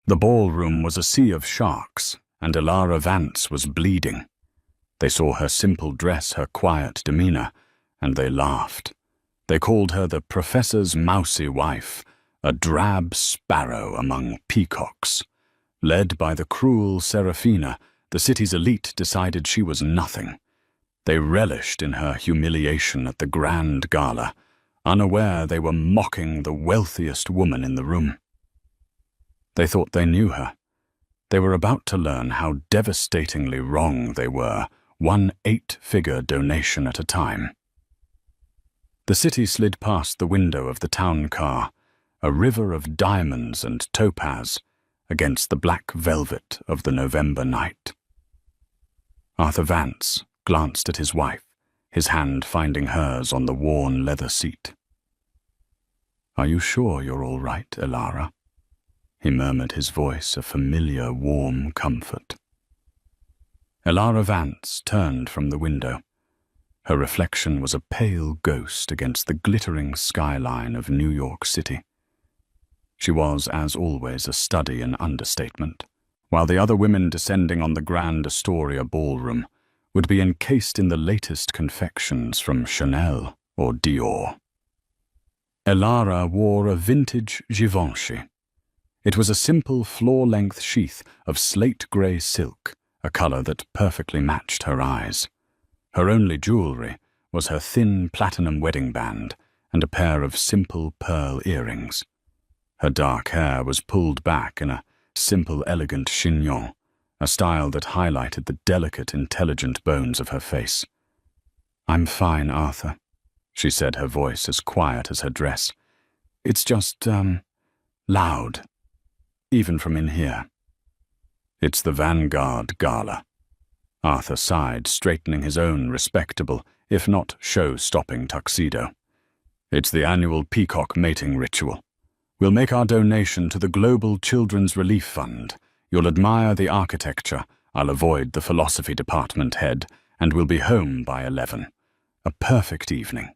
The ballroom was a sea of sharks, and Elara Vance was bleeding. They saw her simple dress, her quiet demeanor, and they laughed. They called her the professor's mousy wife, a drab sparrow among peacocks. Led by the cruel Serafina, the city's elite decided she was nothing. They relished in her humiliation at the grand gala, unaware they were mocking the wealthiest woman in the room. They thought they knew her. They were about to learn how devastatingly wrong they were, one 8-figure donation at a time. The city slid past the window of the town car, a river of diamonds and topaz against the black velvet of the November night. Arthur Vance glanced at his wife, his hand finding hers on the worn leather seat. "Are you sure you're all right, Elara?" He murmured, his voice a familiar, warm comfort. Elara Vance turned from the window. Her reflection was a pale ghost against the glittering skyline of New York City. She was, as always, a study in understatement, while the other women descending on the Grand Astoria ballroom would be encased in the latest confections from Chanel or Dior. Elara wore a vintage Givenchy. It was a simple floor-length sheath of slate-grey silk, a color that perfectly matched her eyes. Her only jewelry was her thin platinum wedding band and a pair of simple pearl earrings. Her dark hair was pulled back in a simple, elegant chignon, a style that highlighted the delicate, intelligent bones of her face. "I'm fine, Arthur," she said, her voice as quiet as her dress. "It's just, loud, even from in here." "It's the Vanguard Gala." Arthur sighed, straightening his own respectable, if not show-stopping tuxedo. "It's the annual peacock mating ritual. We'll make our donation to the Global Children's Relief Fund. You'll admire the architecture, I'll avoid the philosophy department head, and we'll be home by 11. A perfect evening."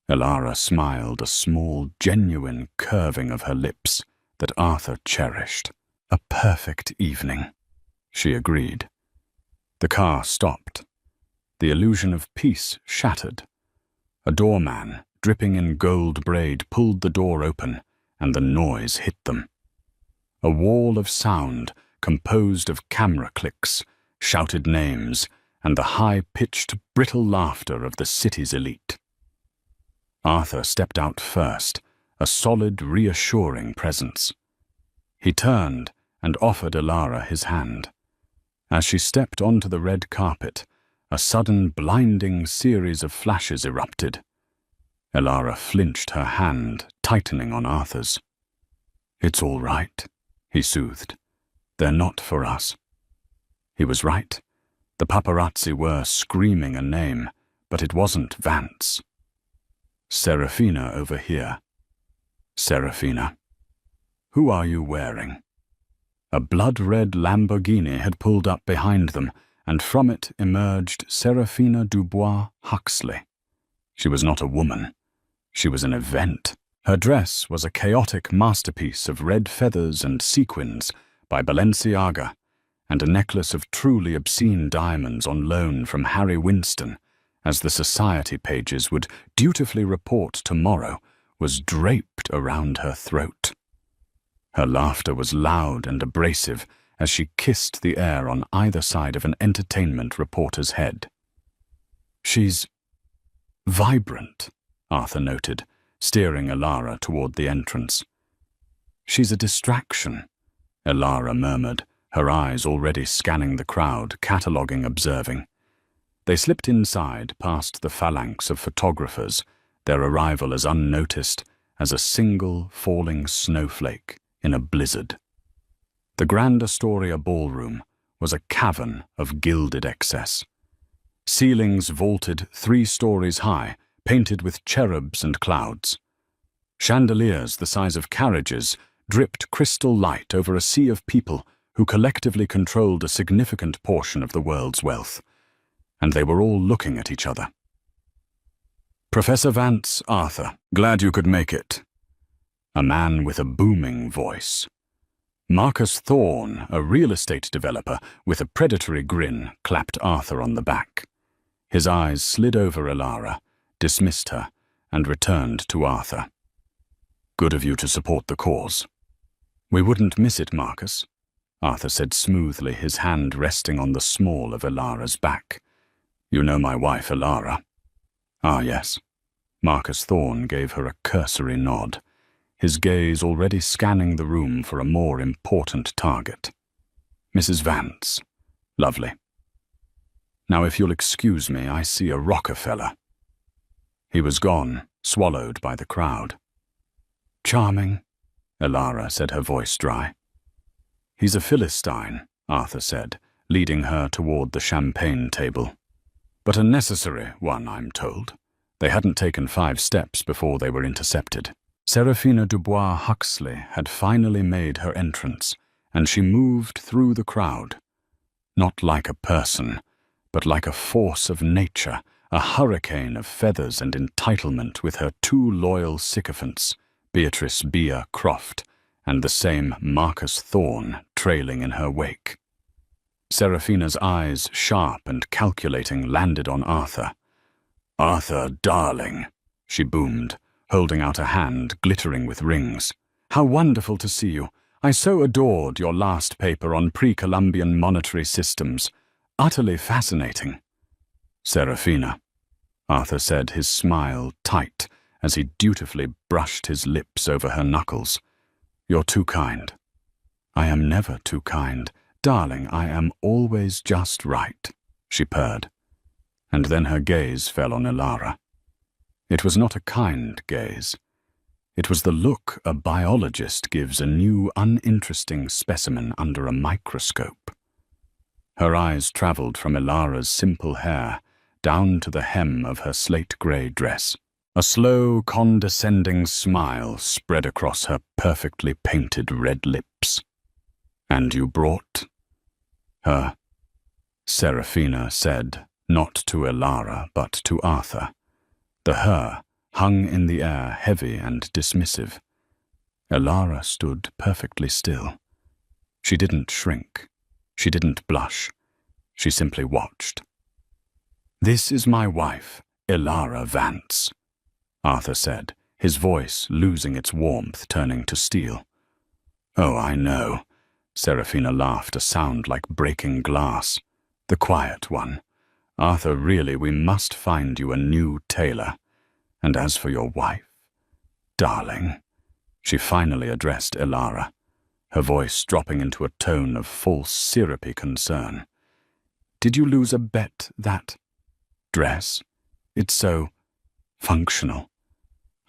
Elara smiled, a small, genuine curving of her lips that Arthur cherished. "A perfect evening," she agreed. The car stopped. The illusion of peace shattered. A doorman, dripping in gold braid, pulled the door open, and the noise hit them. A wall of sound, composed of camera clicks, shouted names, and the high-pitched, brittle laughter of the city's elite. Arthur stepped out first, a solid, reassuring presence. He turned and offered Elara his hand. As she stepped onto the red carpet, a sudden, blinding series of flashes erupted. Elara flinched, her hand tightening on Arthur's. "It's all right," he soothed. "They're not for us." He was right. The paparazzi were screaming a name, but it wasn't Vance. "Serafina over here." "Serafina. Who are you wearing?" A blood-red Lamborghini had pulled up behind them, and from it emerged Serafina Dubois Huxley. She was not a woman. She was an event. Her dress was a chaotic masterpiece of red feathers and sequins by Balenciaga, and a necklace of truly obscene diamonds on loan from Harry Winston, as the society pages would dutifully report tomorrow, was draped around her throat. Her laughter was loud and abrasive as she kissed the air on either side of an entertainment reporter's head. "She's vibrant," Arthur noted, steering Elara toward the entrance. "She's a distraction," Elara murmured, her eyes already scanning the crowd, cataloguing, observing. They slipped inside, past the phalanx of photographers, their arrival as unnoticed as a single falling snowflake in a blizzard. The Grand Astoria ballroom was a cavern of gilded excess. Ceilings vaulted 3 stories high, painted with cherubs and clouds. Chandeliers the size of carriages dripped crystal light over a sea of people who collectively controlled a significant portion of the world's wealth, and they were all looking at each other. "Professor Vance, Arthur, glad you could make it." A man with a booming voice. Marcus Thorne, a real estate developer with a predatory grin, clapped Arthur on the back. His eyes slid over Elara, dismissed her, and returned to Arthur. "Good of you to support the cause." "We wouldn't miss it, Marcus," Arthur said smoothly, his hand resting on the small of Elara's back. "You know my wife, Elara?" "Ah, yes." Marcus Thorne gave her a cursory nod, his gaze already scanning the room for a more important target. "Mrs. Vance. Lovely. Now, if you'll excuse me, I see a Rockefeller." He was gone, swallowed by the crowd. "Charming," Elara said, her voice dry. "He's a Philistine," Arthur said, leading her toward the champagne table. "But a necessary one, I'm told." They hadn't taken 5 steps before they were intercepted. Seraphina Dubois Huxley had finally made her entrance, and she moved through the crowd. Not like a person, but like a force of nature, a hurricane of feathers and entitlement, with her 2 loyal sycophants, Beatrice Bea Croft and the same Marcus Thorne, trailing in her wake. Seraphina's eyes, sharp and calculating, landed on Arthur. "Arthur, darling," she boomed, holding out a hand glittering with rings. "How wonderful to see you. I so adored your last paper on pre-Columbian monetary systems. Utterly fascinating." "Seraphina," Arthur said, his smile tight as he dutifully brushed his lips over her knuckles. "You're too kind." "I am never too kind. Darling, I am always just right," she purred. And then her gaze fell on Elara. It was not a kind gaze. It was the look a biologist gives a new, uninteresting specimen under a microscope. Her eyes traveled from Elara's simple hair down to the hem of her slate-grey dress. A slow, condescending smile spread across her perfectly painted red lips. "And you brought?" "Her," Seraphina said, not to Elara, but to Arthur. The her hung in the air, heavy and dismissive. Elara stood perfectly still. She didn't shrink. She didn't blush. She simply watched. "This is my wife, Elara Vance," Arthur said, his voice losing its warmth, turning to steel. "Oh, I know," Seraphina laughed, a sound like breaking glass. "The quiet one. Arthur, really, we must find you a new tailor. And as for your wife, darling," she finally addressed Elara, her voice dropping into a tone of false syrupy concern. "Did you lose a bet that dress? It's so functional.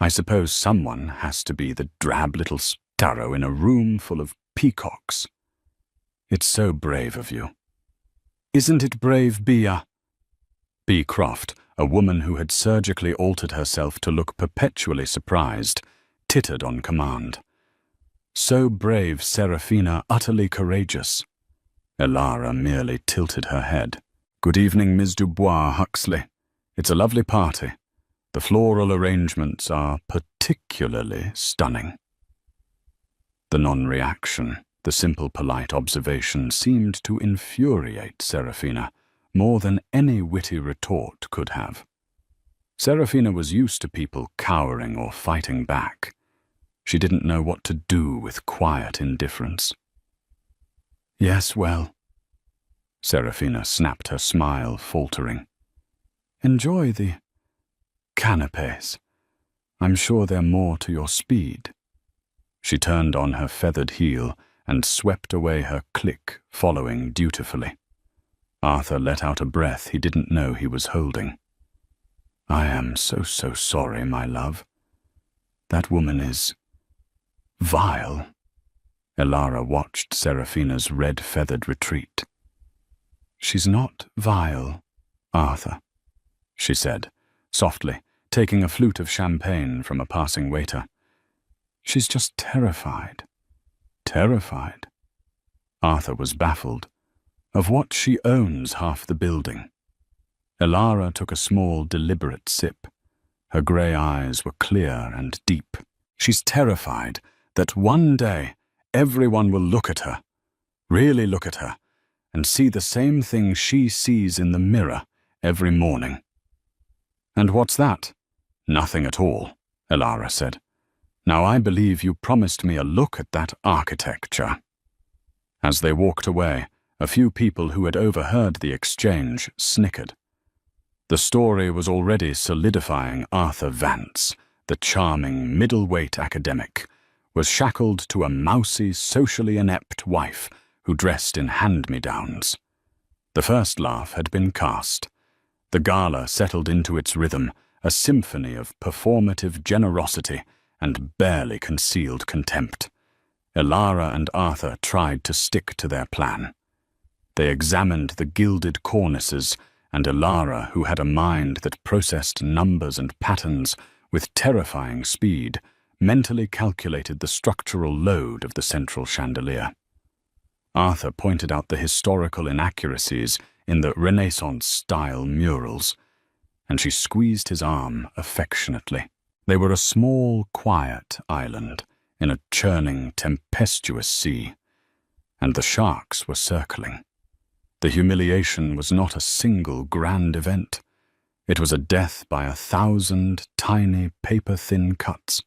I suppose someone has to be the drab little sparrow in a room full of peacocks. It's so brave of you." "Isn't it brave, Bea?" Bea Croft, a woman who had surgically altered herself to look perpetually surprised, tittered on command. "So brave, Seraphina, utterly courageous." Elara merely tilted her head. "Good evening, Ms. Dubois Huxley. It's a lovely party. The floral arrangements are particularly stunning." The non-reaction, the simple polite observation, seemed to infuriate Seraphina more than any witty retort could have. Seraphina was used to people cowering or fighting back. She didn't know what to do with quiet indifference. "Yes, well," Seraphina snapped, her smile faltering. "Enjoy the canapes. I'm sure they're more to your speed." She turned on her feathered heel and swept away her clique, following dutifully. Arthur let out a breath he didn't know he was holding. "I am so sorry, my love. That woman is vile." Elara watched Seraphina's red-feathered retreat. "She's not vile, Arthur," she said, softly, taking a flute of champagne from a passing waiter. "She's just terrified." "Terrified?" Arthur was baffled. "Of what? She owns half the building." Elara took a small, deliberate sip. Her grey eyes were clear and deep. "She's terrified that one day Everyone will look at her, really look at her, and see the same thing she sees in the mirror every morning." "And what's that?" "Nothing at all," Elara said. "Now I believe you promised me a look at that architecture." As they walked away, a few people who had overheard the exchange snickered. The story was already solidifying. Arthur Vance, the charming middleweight academic, was shackled to a mousy, socially inept wife who dressed in hand-me-downs. The first laugh had been cast. The gala settled into its rhythm, a symphony of performative generosity and barely concealed contempt. Elara and Arthur tried to stick to their plan. They examined the gilded cornices, and Elara, who had a mind that processed numbers and patterns with terrifying speed, mentally calculated the structural load of the central chandelier. Arthur pointed out the historical inaccuracies in the Renaissance-style murals, and she squeezed his arm affectionately. They were a small, quiet island in a churning, tempestuous sea, and the sharks were circling. The humiliation was not a single grand event. It was a death by 1,000 tiny, paper-thin cuts.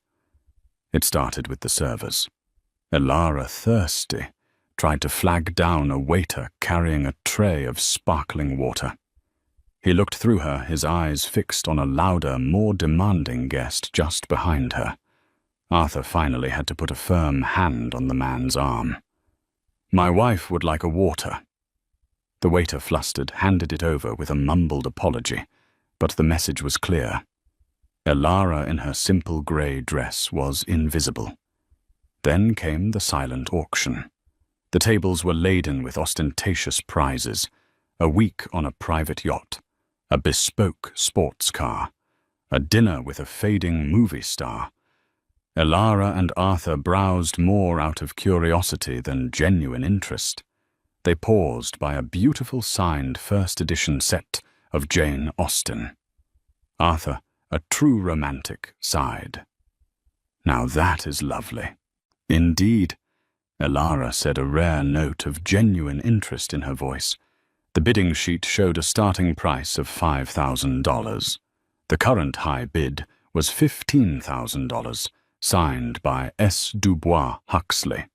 It started with the servers. Elara, thirsty, tried to flag down a waiter carrying a tray of sparkling water. He looked through her, his eyes fixed on a louder, more demanding guest just behind her. Arthur finally had to put a firm hand on the man's arm. "My wife would like a water." The waiter, flustered, handed it over with a mumbled apology, but the message was clear. Elara in her simple grey dress was invisible. Then came the silent auction. The tables were laden with ostentatious prizes: a week on a private yacht, a bespoke sports car, a dinner with a fading movie star. Elara and Arthur browsed more out of curiosity than genuine interest. They paused by a beautiful signed first edition set of Jane Austen. Arthur, a true romantic, sighed. "Now that is lovely." "Indeed," Elara said, a rare note of genuine interest in her voice. The bidding sheet showed a starting price of $5,000. The current high bid was $15,000, signed by S. Dubois Huxley.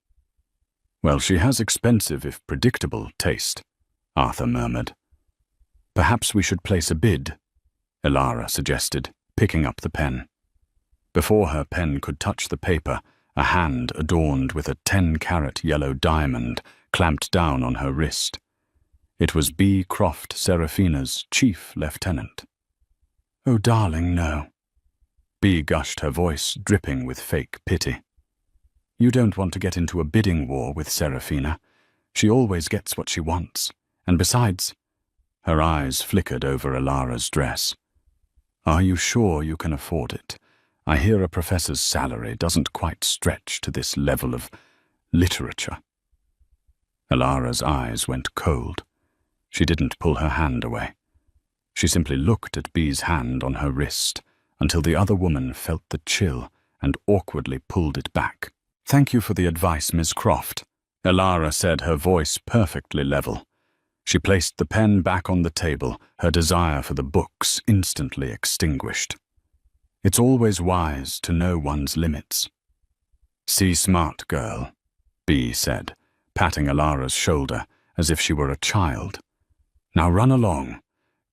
"Well, she has expensive if predictable taste," Arthur murmured. "Perhaps we should place a bid," Elara suggested, picking up the pen. Before her pen could touch the paper, a hand adorned with a 10-carat yellow diamond clamped down on her wrist. It was B. Croft Seraphina's chief lieutenant. "Oh, darling, no." B gushed, her voice dripping with fake pity. "You don't want to get into a bidding war with Seraphina. She always gets what she wants. And besides—" Her eyes flickered over Elara's dress. "Are you sure you can afford it? I hear a professor's salary doesn't quite stretch to this level of literature." Elara's eyes went cold. She didn't pull her hand away. She simply looked at B's hand on her wrist until the other woman felt the chill and awkwardly pulled it back. "Thank you for the advice, Miss Croft," Elara said, her voice perfectly level. She placed the pen back on the table, her desire for the books instantly extinguished. "It's always wise to know one's limits." "See smart, girl," B said, patting Elara's shoulder as if she were a child. "Now run along.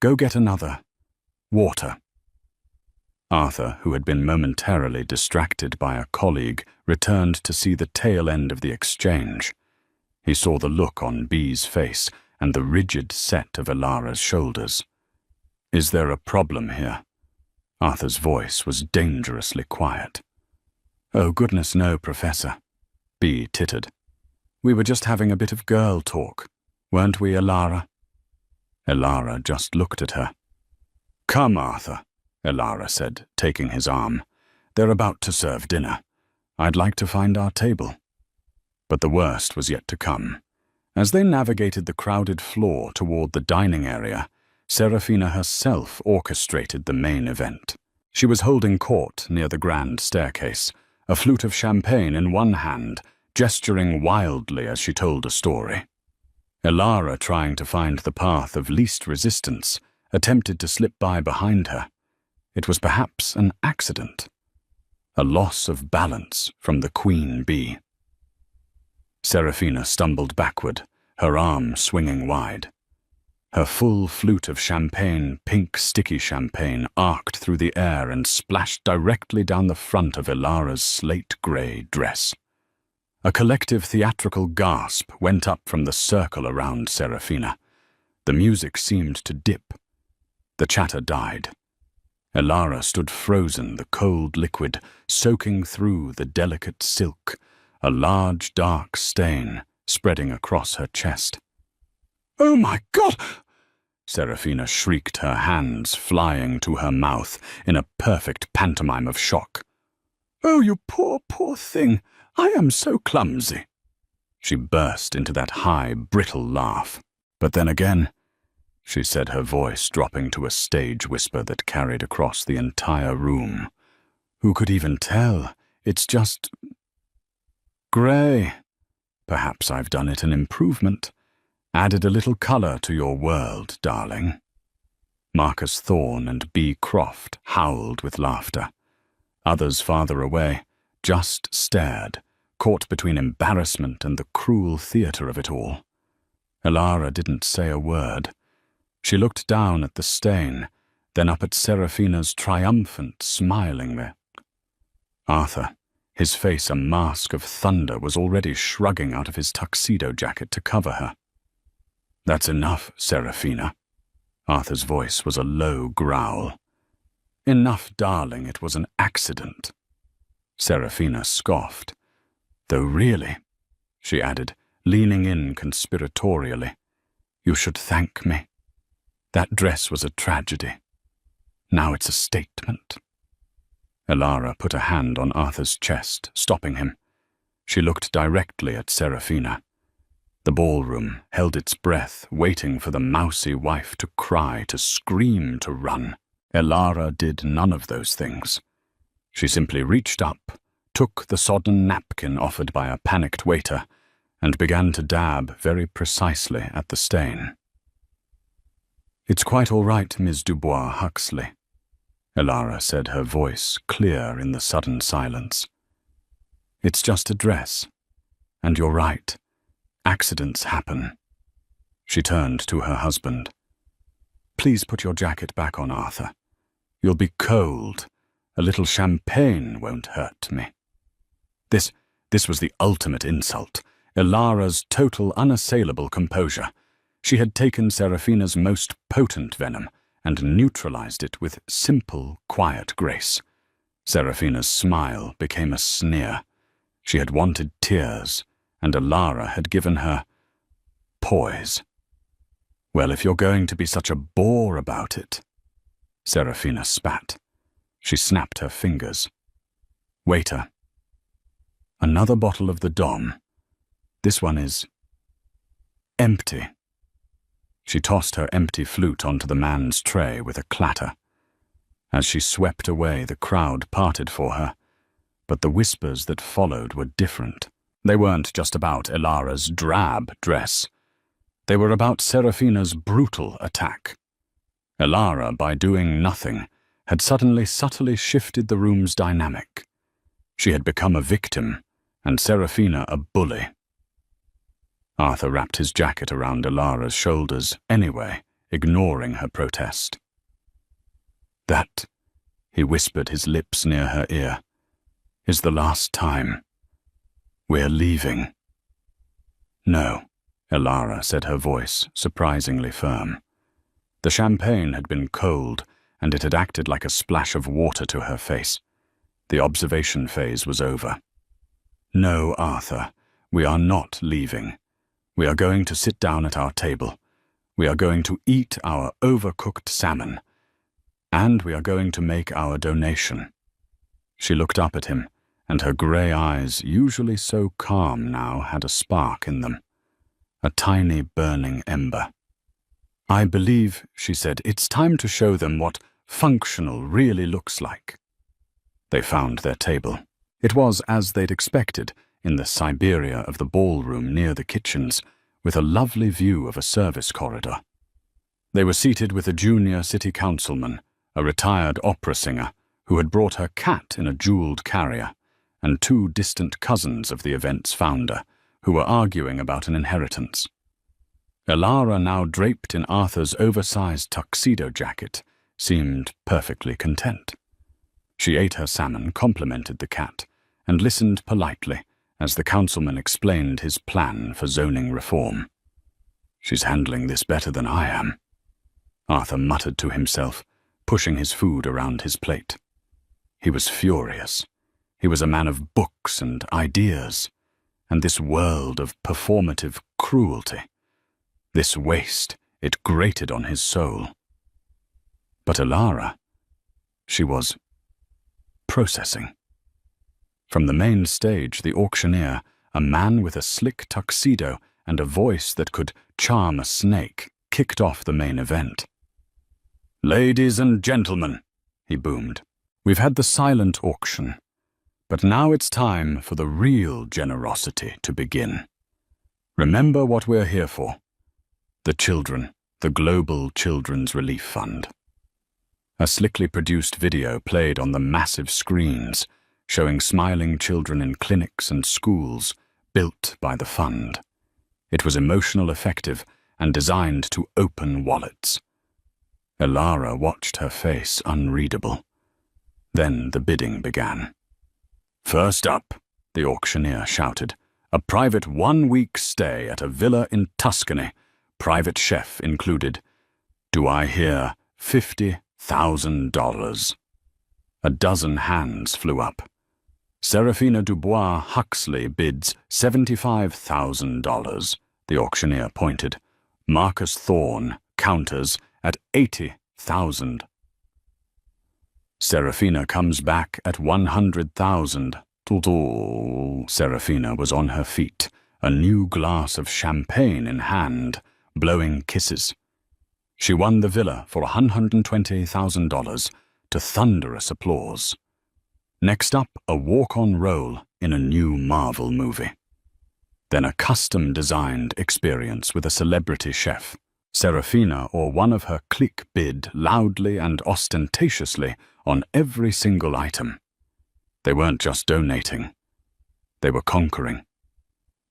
Go get another water." Arthur, who had been momentarily distracted by a colleague, returned to see the tail end of the exchange. He saw the look on B's face and the rigid set of Elara's shoulders. "Is there a problem here?" Arthur's voice was dangerously quiet. "Oh, goodness no, Professor," B tittered. "We were just having a bit of girl talk, weren't we, Elara?" Elara just looked at her. "Come, Arthur," Elara said, taking his arm. "They're about to serve dinner. I'd like to find our table." But the worst was yet to come. As they navigated the crowded floor toward the dining area, Seraphina herself orchestrated the main event. She was holding court near the grand staircase, a flute of champagne in one hand, gesturing wildly as she told a story. Elara, trying to find the path of least resistance, attempted to slip by behind her. It was perhaps an accident. A loss of balance from the queen bee. Serafina stumbled backward, her arm swinging wide. Her full flute of champagne, pink sticky champagne, arced through the air and splashed directly down the front of Elara's slate-grey dress. A collective theatrical gasp went up from the circle around Serafina. The music seemed to dip. The chatter died. Elara stood frozen, the cold liquid soaking through the delicate silk, a large dark stain spreading across her chest. "Oh my God!" Serafina shrieked, her hands flying to her mouth in a perfect pantomime of shock. "Oh, you poor, poor thing! I am so clumsy." She burst into that high, brittle laugh. But then again, she said, her voice dropping to a stage whisper that carried across the entire room. "Who could even tell? It's just grey. Perhaps I've done it an improvement. Added a little colour to your world, darling." Marcus Thorne and B. Croft howled with laughter. Others farther away just stared, caught between embarrassment and the cruel theatre of it all. Elara didn't say a word. She looked down at the stain, then up at Serafina's triumphant, smiling there. Arthur, his face a mask of thunder, was already shrugging out of his tuxedo jacket to cover her. "That's enough, Serafina." Arthur's voice was a low growl. "Enough, darling, it was an accident." Serafina scoffed. "Though really," she added, leaning in conspiratorially, "you should thank me. That dress was a tragedy. Now it's a statement." Elara put a hand on Arthur's chest, stopping him. She looked directly at Serafina. The ballroom held its breath, waiting for the mousy wife to cry, to scream, to run. Elara did none of those things. She simply reached up, took the sodden napkin offered by a panicked waiter, and began to dab very precisely at the stain. "It's quite all right, Miss Dubois Huxley," Elara said, her voice clear in the sudden silence. "It's just a dress. And you're right. Accidents happen." She turned to her husband. "Please put your jacket back on, Arthur. You'll be cold. A little champagne won't hurt me." This was the ultimate insult. Elara's total, unassailable composure. She had taken Serafina's most potent venom and neutralized it with simple, quiet grace. Serafina's smile became a sneer. She had wanted tears, and Elara had given her poise. "Well, if you're going to be such a bore about it." Serafina spat. She snapped her fingers. "Waiter. Another bottle of the Dom. This one is empty." She tossed her empty flute onto the man's tray with a clatter. As she swept away, the crowd parted for her, but the whispers that followed were different. They weren't just about Elara's drab dress. They were about Serafina's brutal attack. Elara, by doing nothing, had suddenly subtly shifted the room's dynamic. She had become a victim, and Serafina a bully. Arthur wrapped his jacket around Elara's shoulders anyway, ignoring her protest. "That," he whispered, his lips near her ear, "is the last time. We're leaving." "No," Elara said, her voice surprisingly firm. The champagne had been cold, and it had acted like a splash of water to her face. The observation phase was over. "No, Arthur, we are not leaving. We are going to sit down at our table. We are going to eat our overcooked salmon. And we are going to make our donation." She looked up at him, and her grey eyes, usually so calm now, had a spark in them. A tiny burning ember. "I believe," she said, "it's time to show them what functional really looks like." They found their table. It was as they'd expected, in the Siberia of the ballroom near the kitchens, with a lovely view of a service corridor. They were seated with a junior city councilman, a retired opera singer who had brought her cat in a jeweled carrier, and two distant cousins of the event's founder, who were arguing about an inheritance. Elara, now draped in Arthur's oversized tuxedo jacket, seemed perfectly content. She ate her salmon, complimented the cat, and listened politely as the councilman explained his plan for zoning reform. "She's handling this better than I am," Arthur muttered to himself, pushing his food around his plate. He was furious. He was a man of books and ideas, and this world of performative cruelty, this waste, it grated on his soul. But Elara, she was processing. From the main stage, the auctioneer, a man with a slick tuxedo and a voice that could charm a snake, kicked off the main event. "Ladies and gentlemen," he boomed, "we've had the silent auction, but now it's time for the real generosity to begin. Remember what we're here for. The children, the Global Children's Relief Fund." A slickly produced video played on the massive screens, showing smiling children in clinics and schools built by the fund. It was emotional, effective, and designed to open wallets. Elara watched, her face unreadable. Then the bidding began. "First up," the auctioneer shouted, "a private one-week stay at a villa in Tuscany, private chef included. Do I hear $50,000? A dozen hands flew up. Serafina Dubois Huxley bids $75,000, the auctioneer pointed. Marcus Thorne counters at $80,000. Serafina comes back at $100,000. Serafina was on her feet, a new glass of champagne in hand, blowing kisses. She won the villa for $120,000 to thunderous applause. Next up, a walk-on role in a new Marvel movie. Then a custom-designed experience with a celebrity chef. Serafina or one of her clique bid loudly and ostentatiously on every single item. They weren't just donating. They were conquering.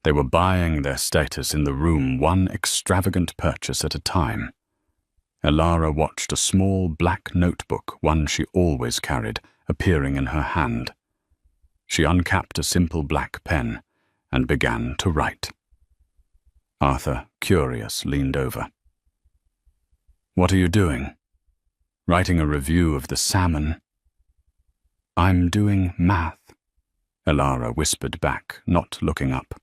They were buying their status in the room, one extravagant purchase at a time. Elara watched a small black notebook, one she always carried, appearing in her hand. She uncapped a simple black pen and began to write. Arthur, curious, leaned over. "What are you doing?" "Writing a review of the salmon." "I'm doing math," Elara whispered back, not looking up.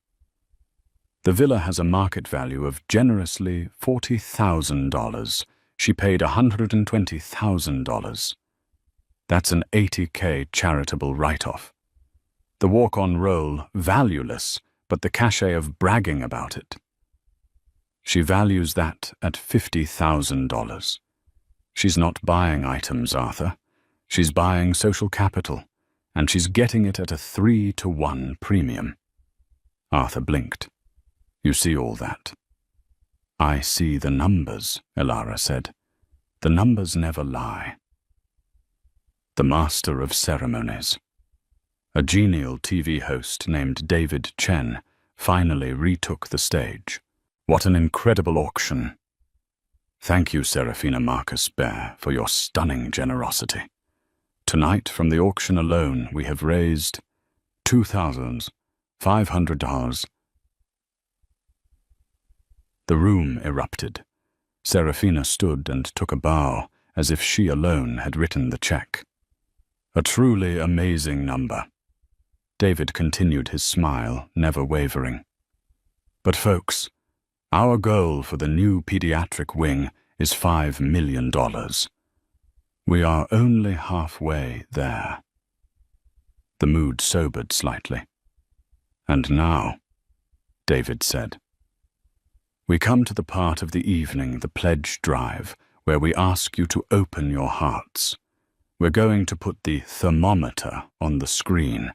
"The villa has a market value of generously $40,000. She paid $120,000. That's an $80K charitable write-off. The walk-on role, valueless, but the cachet of bragging about it. She values that at $50,000. She's not buying items, Arthur. She's buying social capital, and she's getting it at a 3-to-1 premium." Arthur blinked. "You see all that?" "I see the numbers," Elara said. "The numbers never lie." The master of ceremonies, a genial TV host named David Chen, finally retook the stage. "What an incredible auction. Thank you, Serafina Marcus Bear, for your stunning generosity. Tonight, from the auction alone, we have raised $2,500. The room erupted. Serafina stood and took a bow, as if she alone had written the check. "A truly amazing number." David continued his smile, never wavering. "But folks, our goal for the new pediatric wing is $5 million. We are only halfway there." The mood sobered slightly. "And now," David said, "we come to the part of the evening, the pledge drive, where we ask you to open your hearts. We're going to put the thermometer on the screen.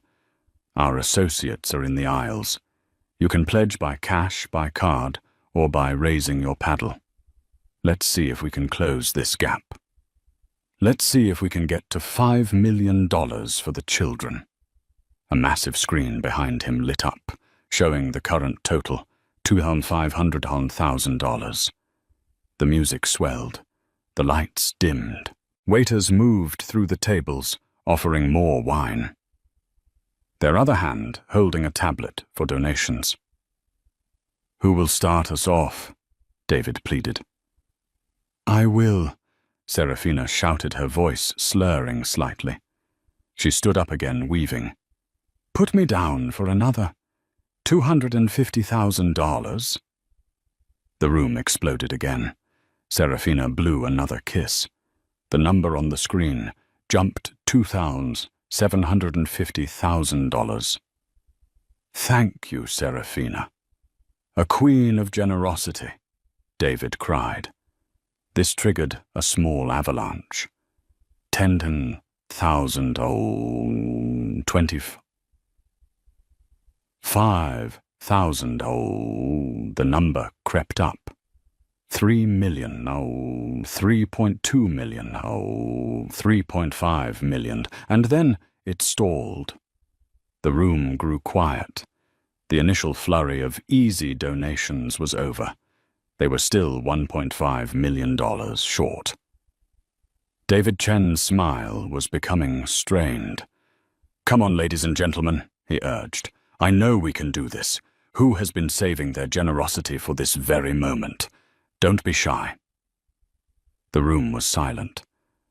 Our associates are in the aisles. You can pledge by cash, by card, or by raising your paddle. Let's see if we can close this gap. Let's see if we can get to $5 million for the children." A massive screen behind him lit up, showing the current total, $2,500,000. The music swelled. The lights dimmed. Waiters moved through the tables, offering more wine. Their other hand holding a tablet for donations. "Who will start us off?" David pleaded. "I will," Serafina shouted, her voice slurring slightly. She stood up again, weaving. "Put me down for another $250,000. The room exploded again. Serafina blew another kiss. The number on the screen jumped $2,750,000. "Thank you, Serafina. A queen of generosity," David cried. This triggered a small avalanche. 10,000, 5,000, the number crept up. 3 million, 3.2 million, 3.5 million, and then it stalled. The room grew quiet. The initial flurry of easy donations was over. They were still $1.5 million short. David Chen's smile was becoming strained. "Come on, ladies and gentlemen," he urged. "I know we can do this. Who has been saving their generosity for this very moment? Don't be shy." The room was silent.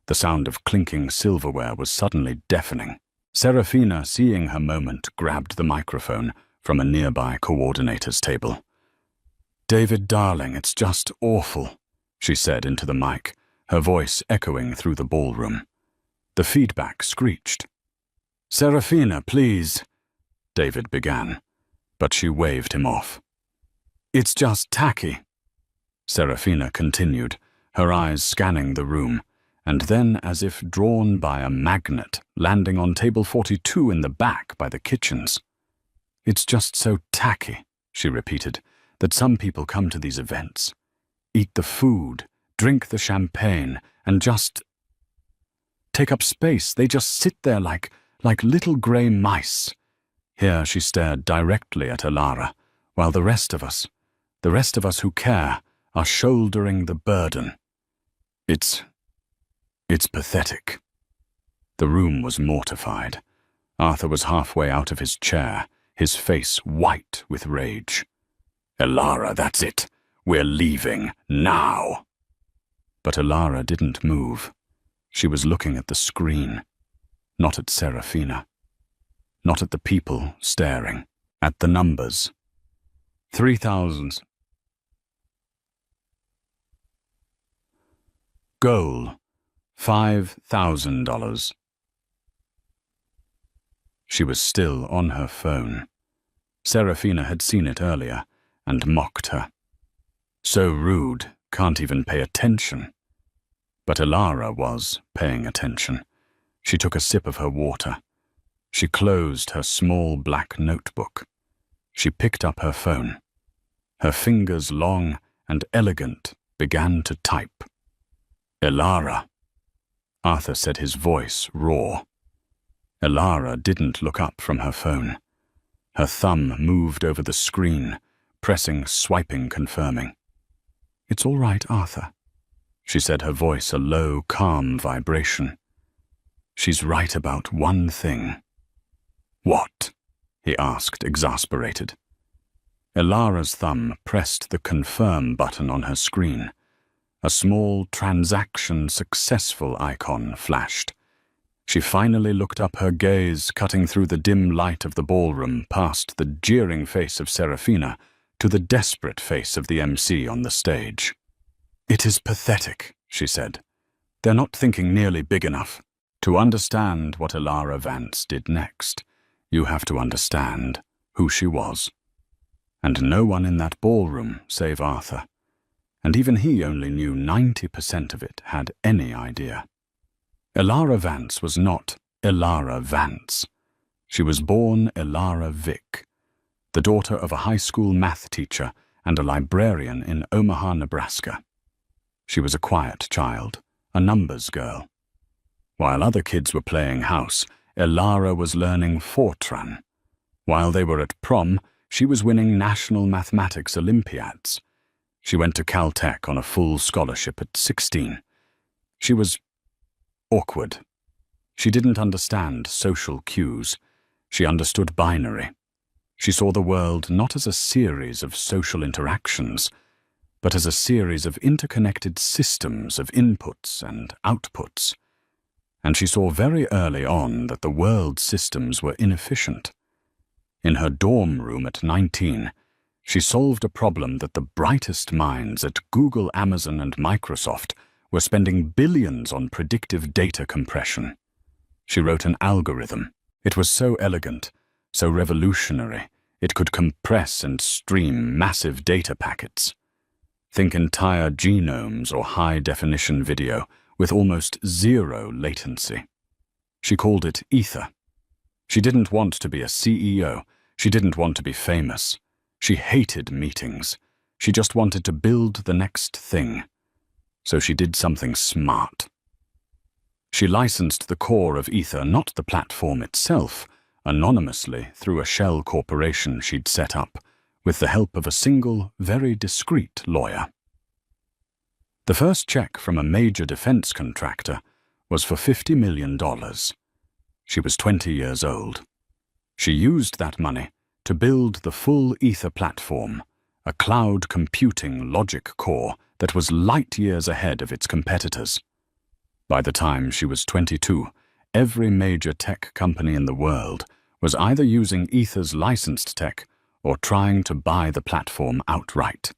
The sound of clinking silverware was suddenly deafening. Serafina, seeing her moment, grabbed the microphone from a nearby coordinator's table. "David, darling, it's just awful," she said into the mic, her voice echoing through the ballroom. The feedback screeched. "Serafina, please," David began, but she waved him off. "It's just tacky." Serafina continued, her eyes scanning the room, and then, as if drawn by a magnet, landing on table 42 in the back by the kitchens. "It's just so tacky," she repeated, "that some people come to these events, eat the food, drink the champagne, and just take up space. They just sit there like little grey mice." Here she stared directly at Alara, while the rest of us who care, are shouldering the burden. It's pathetic." The room was mortified. Arthur was halfway out of his chair, his face white with rage. "Alara, that's it. We're leaving now." But Alara didn't move. She was looking at the screen, not at Serafina, not at the people staring, at the numbers. 3,000. Goal, $5,000. She was still on her phone. Serafina had seen it earlier and mocked her. So rude, can't even pay attention. But Alara was paying attention. She took a sip of her water. She closed her small black notebook. She picked up her phone. Her fingers, long and elegant, began to type. "Alara," Arthur said, his voice raw. Alara didn't look up from her phone. Her thumb moved over the screen, pressing, swiping, confirming. "It's all right, Arthur," she said, her voice a low, calm vibration. "She's right about one thing." "What?" he asked, exasperated. Alara's thumb pressed the confirm button on her screen. A small transaction successful icon flashed. She finally looked up, her gaze cutting through the dim light of the ballroom past the jeering face of Serafina to the desperate face of the MC on the stage. "It is pathetic," she said. "They're not thinking nearly big enough. To understand what Alara Vance did next, you have to understand who she was. And no one in that ballroom save Arthur. And even he only knew 90% of it had any idea. Alara Vance was not Alara Vance. She was born Elara Vick, the daughter of a high school math teacher and a librarian in Omaha, Nebraska. She was a quiet child, a numbers girl. While other kids were playing house, Elara was learning Fortran. While they were at prom, she was winning national mathematics Olympiads. She went to Caltech on a full scholarship at 16. She was awkward. She didn't understand social cues. She understood binary. She saw the world not as a series of social interactions, but as a series of interconnected systems of inputs and outputs. And she saw very early on that the world systems were inefficient. In her dorm room at 19, she solved a problem that the brightest minds at Google, Amazon, and Microsoft were spending billions on predictive data compression. She wrote an algorithm. It was so elegant, so revolutionary, it could compress and stream massive data packets. Think entire genomes or high-definition video with almost zero latency. She called it ether. She didn't want to be a CEO. She didn't want to be famous. She hated meetings. She just wanted to build the next thing. So she did something smart. She licensed the core of Ether, not the platform itself, anonymously through a shell corporation she'd set up, with the help of a single, very discreet lawyer. The first check from a major defense contractor was for $50 million. She was 20 years old. She used that money to build the full Ether platform, a cloud computing logic core that was light years ahead of its competitors. By the time she was 22, every major tech company in the world was either using Ether's licensed tech or trying to buy the platform outright.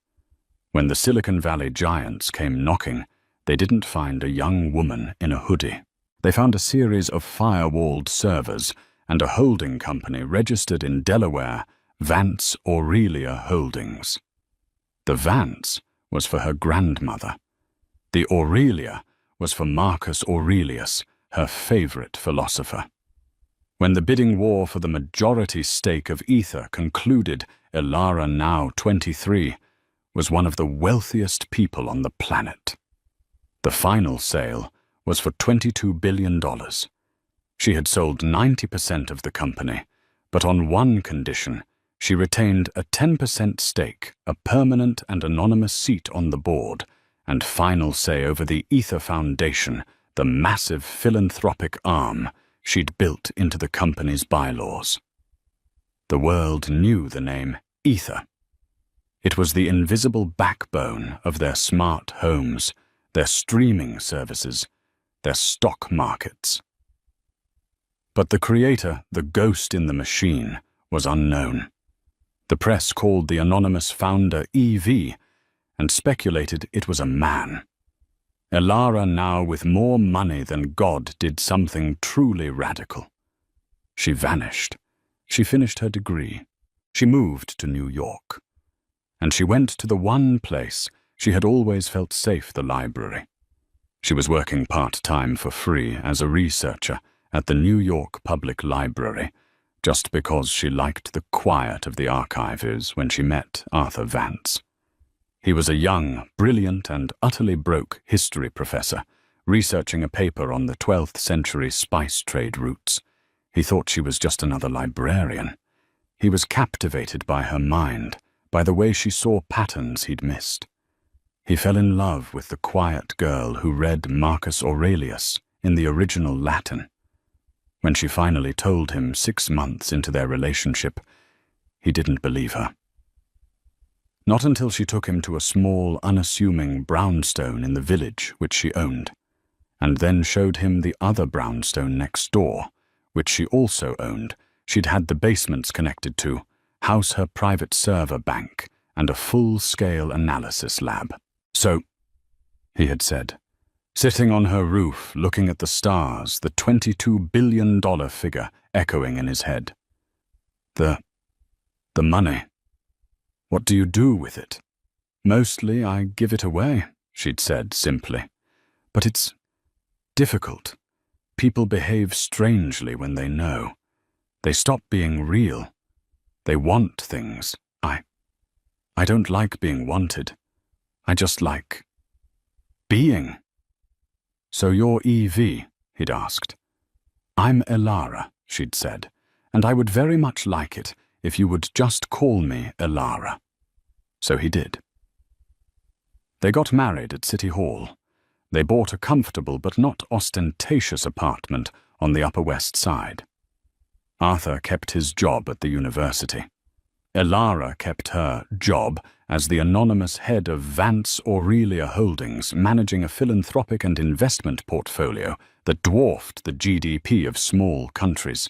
When the Silicon Valley giants came knocking, they didn't find a young woman in a hoodie. They found a series of firewalled servers and a holding company registered in Delaware, Vance Aurelia Holdings. The Vance was for her grandmother. The Aurelia was for Marcus Aurelius, her favorite philosopher. When the bidding war for the majority stake of Ether concluded, Elara, now 23, was one of the wealthiest people on the planet. The final sale was for $22 billion. She had sold 90% of the company, but on one condition: she retained a 10% stake, a permanent and anonymous seat on the board, and final say over the Ether Foundation, the massive philanthropic arm she'd built into the company's bylaws. The world knew the name Ether. It was the invisible backbone of their smart homes, their streaming services, their stock markets. But the creator, the ghost in the machine, was unknown. The press called the anonymous founder EV and speculated it was a man. Elara, now with more money than God, did something truly radical. She vanished. She finished her degree. She moved to New York. And she went to the one place she had always felt safe, the library. She was working part-time for free as a researcher at the New York Public Library, just because she liked the quiet of the archives when she met Arthur Vance. He was a young, brilliant, and utterly broke history professor, researching a paper on the 12th century spice trade routes. He thought she was just another librarian. He was captivated by her mind, by the way she saw patterns he'd missed. He fell in love with the quiet girl who read Marcus Aurelius in the original Latin. When she finally told him 6 months into their relationship, he didn't believe her. Not until she took him to a small, unassuming brownstone in the village which she owned, and then showed him the other brownstone next door, which she also owned. She'd had the basements connected to, house her private server bank, and a full-scale analysis lab. So, he had said, sitting on her roof, looking at the stars, the $22 billion figure echoing in his head. The money. What do you do with it? Mostly I give it away, she'd said simply. But it's difficult. People behave strangely when they know. They stop being real. They want things. I don't like being wanted. I just like being. So you're Evie, he'd asked. I'm Elara, she'd said, and I would very much like it if you would just call me Elara. So he did. They got married at City Hall. They bought a comfortable but not ostentatious apartment on the Upper West Side. Arthur kept his job at the university. Elara kept her job as the anonymous head of Vance Aurelia Holdings, managing a philanthropic and investment portfolio that dwarfed the GDP of small countries.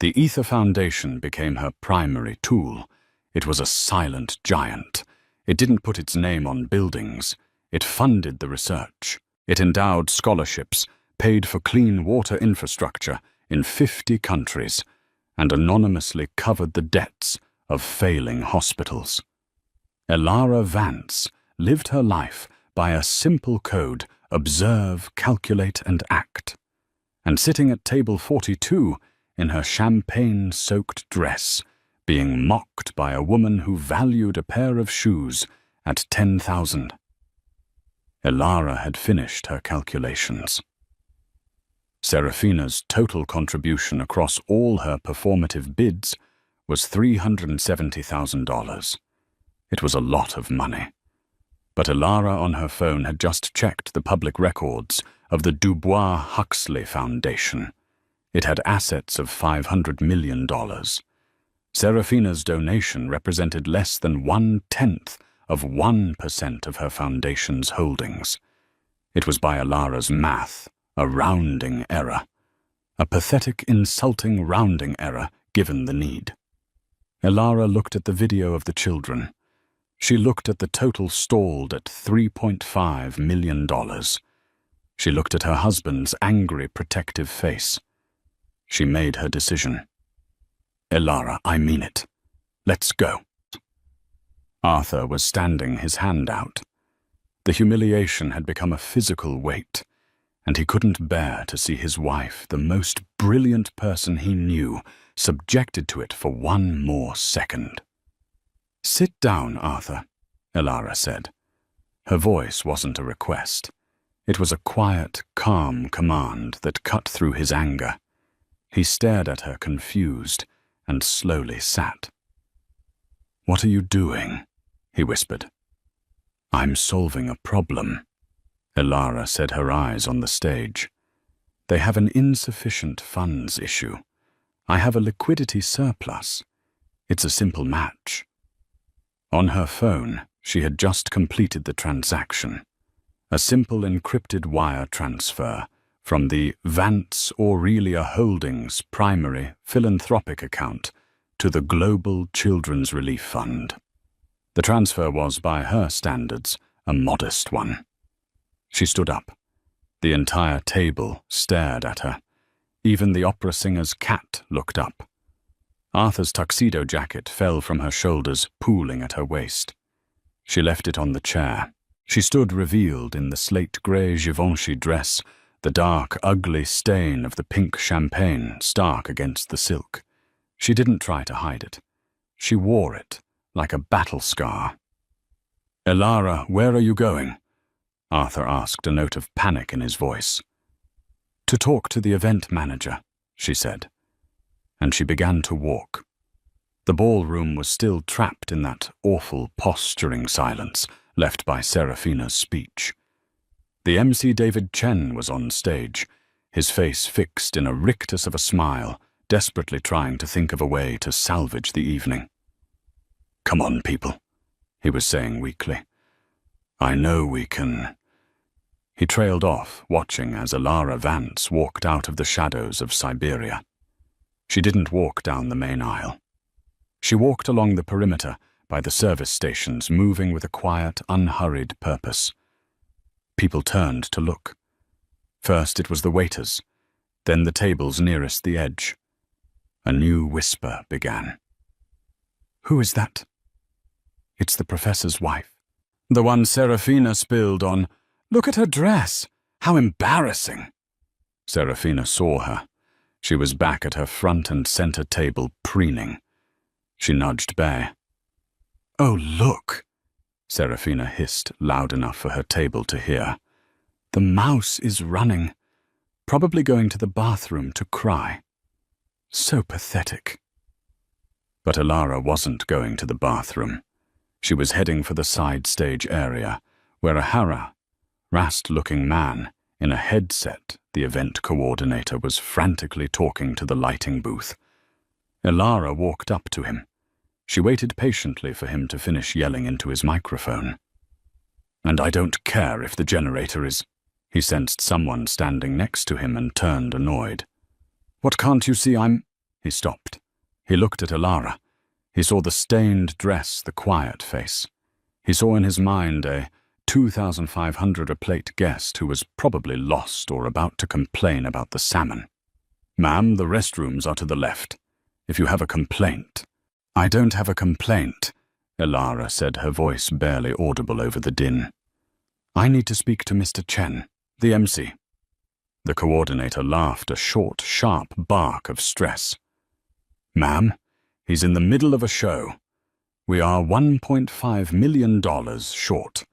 The Ether Foundation became her primary tool. It was a silent giant. It didn't put its name on buildings. It funded the research. It endowed scholarships, paid for clean water infrastructure in 50 countries, and anonymously covered the debts of failing hospitals. Elara Vance lived her life by a simple code: observe, calculate, and act. And sitting at table 42 in her champagne-soaked dress, being mocked by a woman who valued a pair of shoes at 10,000. Elara had finished her calculations. Serafina's total contribution across all her performative bids was $370,000. It was a lot of money. But Elara on her phone had just checked the public records of the Dubois-Huxley Foundation. It had assets of $500 million. Serafina's donation represented less than 1/10 of 1% of her foundation's holdings. It was by Elara's math, a rounding error. A pathetic, insulting rounding error given the need. Elara looked at the video of the children. She looked at the total stalled at $3.5 million. She looked at her husband's angry, protective face. She made her decision. Elara, I mean it. Let's go. Arthur was standing, his hand out. The humiliation had become a physical weight, and he couldn't bear to see his wife, the most brilliant person he knew, subjected to it for one more second. Sit down, Arthur, Elara said. Her voice wasn't a request. It was a quiet, calm command that cut through his anger. He stared at her, confused, and slowly sat. What are you doing? He whispered. I'm solving a problem, Elara said, her eyes on the stage. They have an insufficient funds issue. I have a liquidity surplus. It's a simple match. On her phone, she had just completed the transaction. A simple encrypted wire transfer from the Vance Aurelia Holdings primary philanthropic account to the Global Children's Relief Fund. The transfer was, by her standards, a modest one. She stood up. The entire table stared at her. Even the opera singer's cat looked up. Arthur's tuxedo jacket fell from her shoulders, pooling at her waist. She left it on the chair. She stood revealed in the slate-grey Givenchy dress, the dark, ugly stain of the pink champagne stark against the silk. She didn't try to hide it. She wore it like a battle scar. Elara, where are you going? Arthur asked, a note of panic in his voice. To talk to the event manager, she said. And she began to walk. The ballroom was still trapped in that awful posturing silence left by Serafina's speech. The MC David Chen was on stage, his face fixed in a rictus of a smile, desperately trying to think of a way to salvage the evening. Come on, people, he was saying weakly. I know we can. He trailed off, watching as Elara Vance walked out of the shadows of Siberia. She didn't walk down the main aisle. She walked along the perimeter by the service stations, moving with a quiet, unhurried purpose. People turned to look. First it was the waiters, then the tables nearest the edge. A new whisper began. Who is that? It's the professor's wife. The one Serafina spilled on. Look at her dress. How embarrassing. Serafina saw her. She was back at her front and center table, preening. She nudged Bay. "Oh, look," Serafina hissed loud enough for her table to hear. "The mouse is running, probably going to the bathroom to cry. So pathetic." But Alara wasn't going to the bathroom. She was heading for the side stage area, where a harassed-looking man in a headset, the event coordinator, was frantically talking to the lighting booth. Alara walked up to him. She waited patiently for him to finish yelling into his microphone. "And I don't care if the generator is—" He sensed someone standing next to him and turned, annoyed. "What, can't you see I'm—" He stopped. He looked at Alara. He saw the stained dress, the quiet face. He saw in his mind a 2,500 a plate guest who was probably lost or about to complain about the salmon. "Ma'am, the restrooms are to the left. If you have a complaint—" "I don't have a complaint," Alara said, her voice barely audible over the din. "I need to speak to Mr. Chen, the MC." The coordinator laughed, a short, sharp bark of stress. "Ma'am, he's in the middle of a show. We are $1.5 million short.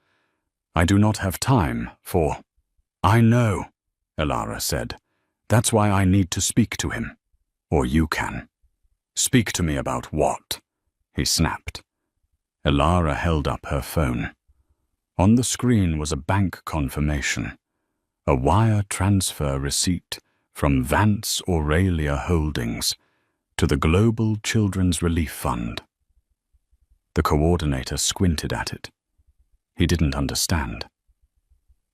I do not have time for—" "I know," Alara said. "That's why I need to speak to him. Or you can." "Speak to me about what?" he snapped. Alara held up her phone. On the screen was a bank confirmation, a wire transfer receipt from Vance Aurelia Holdings to the Global Children's Relief Fund. The coordinator squinted at it. He didn't understand.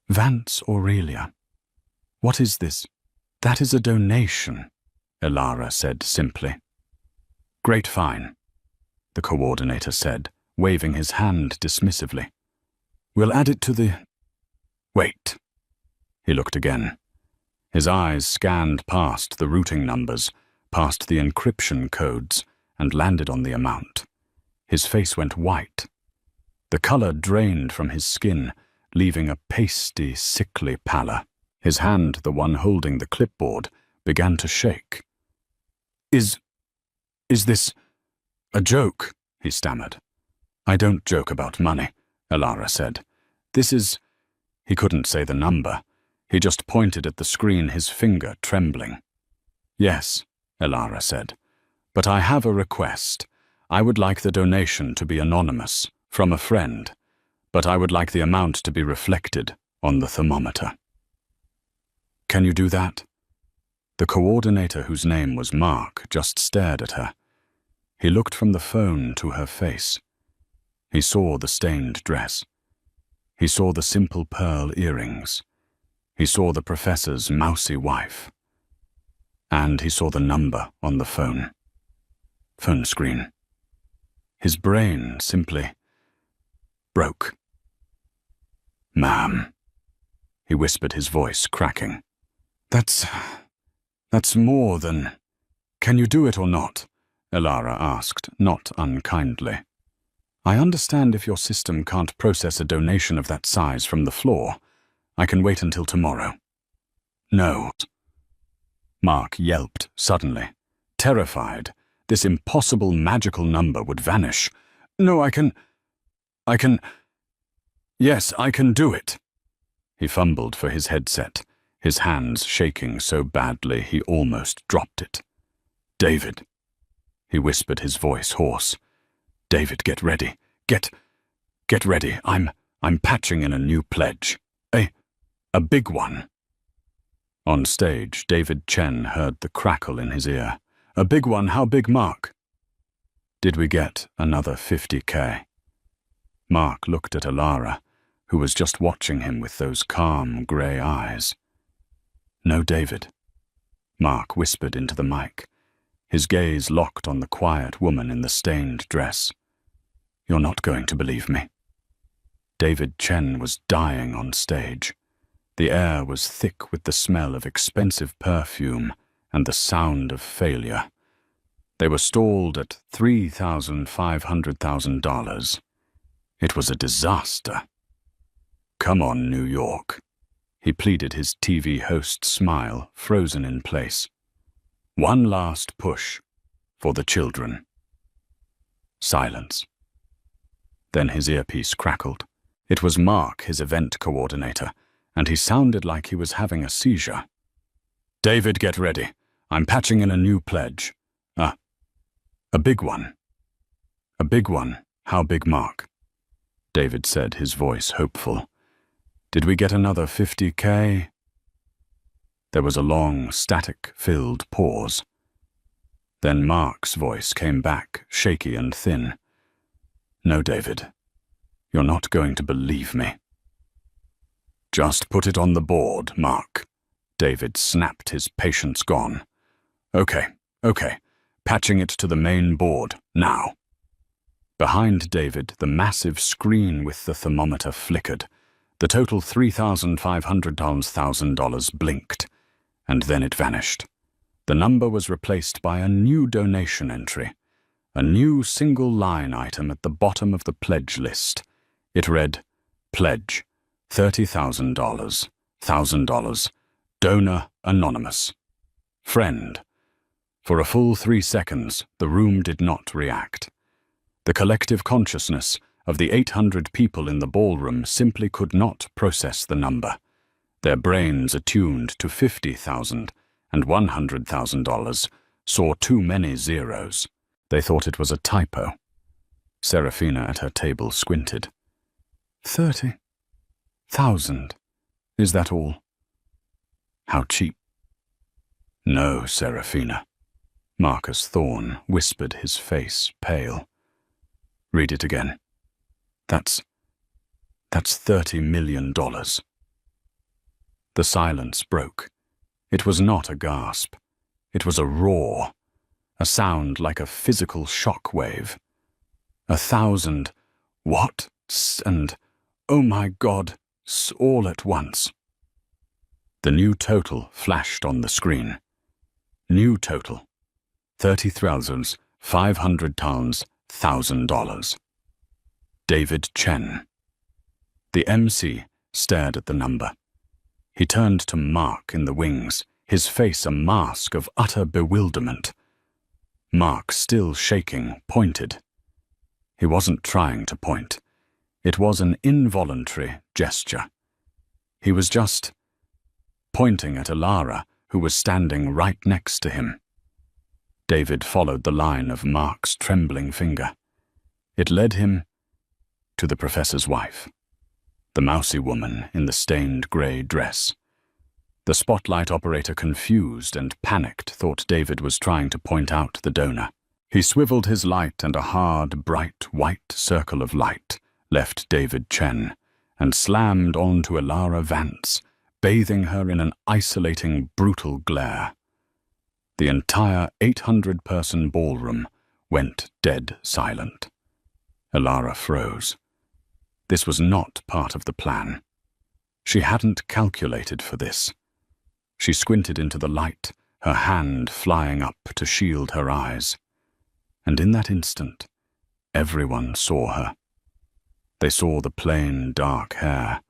"Vance Aurelia. What is this?" "That is a donation," Alara said simply. "Great, fine," the coordinator said, waving his hand dismissively. "We'll add it to the—" "Wait." He looked again. His eyes scanned past the routing numbers, past the encryption codes, and landed on the amount. His face went white. The color drained from his skin, leaving a pasty, sickly pallor. His hand, the one holding the clipboard, began to shake. Is this a joke?" he stammered. "I don't joke about money," Alara said. "This is—" He couldn't say the number. He just pointed at the screen, his finger trembling. "Yes," Alara said, "but I have a request. I would like the donation to be anonymous, from a friend, but I would like the amount to be reflected on the thermometer." "Can you do that?" The coordinator, whose name was Mark, just stared at her. He looked from the phone to her face. He saw the stained dress. He saw the simple pearl earrings. He saw the professor's mousy wife. And he saw the number on the phone. Phone screen. His brain simply broke. "Ma'am," he whispered, his voice cracking. That's more than—" "Can you do it or not?" Alara asked, not unkindly. "I understand if your system can't process a donation of that size from the floor. I can wait until tomorrow." "No." Mark yelped suddenly, terrified. This impossible magical number would vanish. "No, I can... Yes, I can do it." He fumbled for his headset, his hands shaking so badly he almost dropped it. "David," he whispered, his voice hoarse. "David, get ready. Get ready. I'm patching in a new pledge. A big one." On stage, David Chen heard the crackle in his ear. "A big one? How big, Mark?" "Did we get another 50K? Mark looked at Alara, who was just watching him with those calm, grey eyes. "No, David," Mark whispered into the mic, his gaze locked on the quiet woman in the stained dress. "You're not going to believe me." David Chen was dying on stage. The air was thick with the smell of expensive perfume and the sound of failure. They were stalled at $3,500,000. It was a disaster. "Come on, New York," he pleaded, his TV host's smile frozen in place. One last push for the children. Silence. Then his earpiece crackled. It was Mark, his event coordinator, and he sounded like he was having a seizure. David, get ready. I'm patching in a new pledge. A big one. A big one. How big, Mark? David said, his voice hopeful. Did we get another 50K? There was a long, static-filled pause. Then Mark's voice came back, shaky and thin. No, David. You're not going to believe me. Just put it on the board, Mark. David snapped, his patience gone. Okay. Patching it to the main board, now. Behind David, the massive screen with the thermometer flickered. The total $3,500 blinked, and then it vanished. The number was replaced by a new donation entry, a new single-line item at the bottom of the pledge list. It read, Pledge, $30,000, $1,000, donor anonymous. Friend. For a full 3 seconds, the room did not react. The collective consciousness of the 800 people in the ballroom simply could not process the number. Their brains, attuned to $50,000 and $100,000, saw too many zeros. They thought it was a typo. Serafina at her table squinted. 30,000. Is that all? How cheap. No, Serafina. Marcus Thorne whispered, his face pale. Read it again. That's $30 million. The silence broke. It was not a gasp. It was a roar, a sound like a physical shock wave. 1,000 what? And, oh my God, all at once. The new total flashed on the screen. New total. $30,500,000. David Chen. The MC stared at the number. He turned to Mark in the wings, his face a mask of utter bewilderment. Mark, still shaking, pointed. He wasn't trying to point. It was an involuntary gesture. He was just pointing at Alara, who was standing right next to him. David followed the line of Mark's trembling finger. It led him to the professor's wife, the mousy woman in the stained grey dress. The spotlight operator, confused and panicked, thought David was trying to point out the donor. He swiveled his light, and a hard, bright, white circle of light left David Chen and slammed onto Alara Vance, bathing her in an isolating, brutal glare. The entire 800-person ballroom went dead silent. Alara froze. This was not part of the plan. She hadn't calculated for this. She squinted into the light, her hand flying up to shield her eyes. And in that instant, everyone saw her. They saw the plain, dark hair.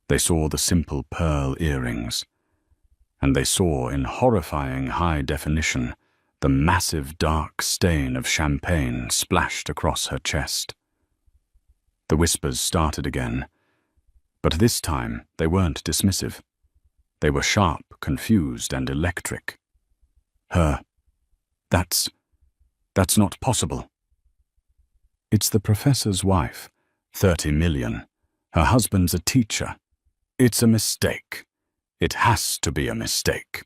They saw the simple pearl earrings. And they saw, in horrifying high definition, the massive dark stain of champagne splashed across her chest. The whispers started again, but this time they weren't dismissive. They were sharp, confused, and electric. That's not possible. It's the professor's wife, 30 million. Her husband's a teacher. It's a mistake. It has to be a mistake.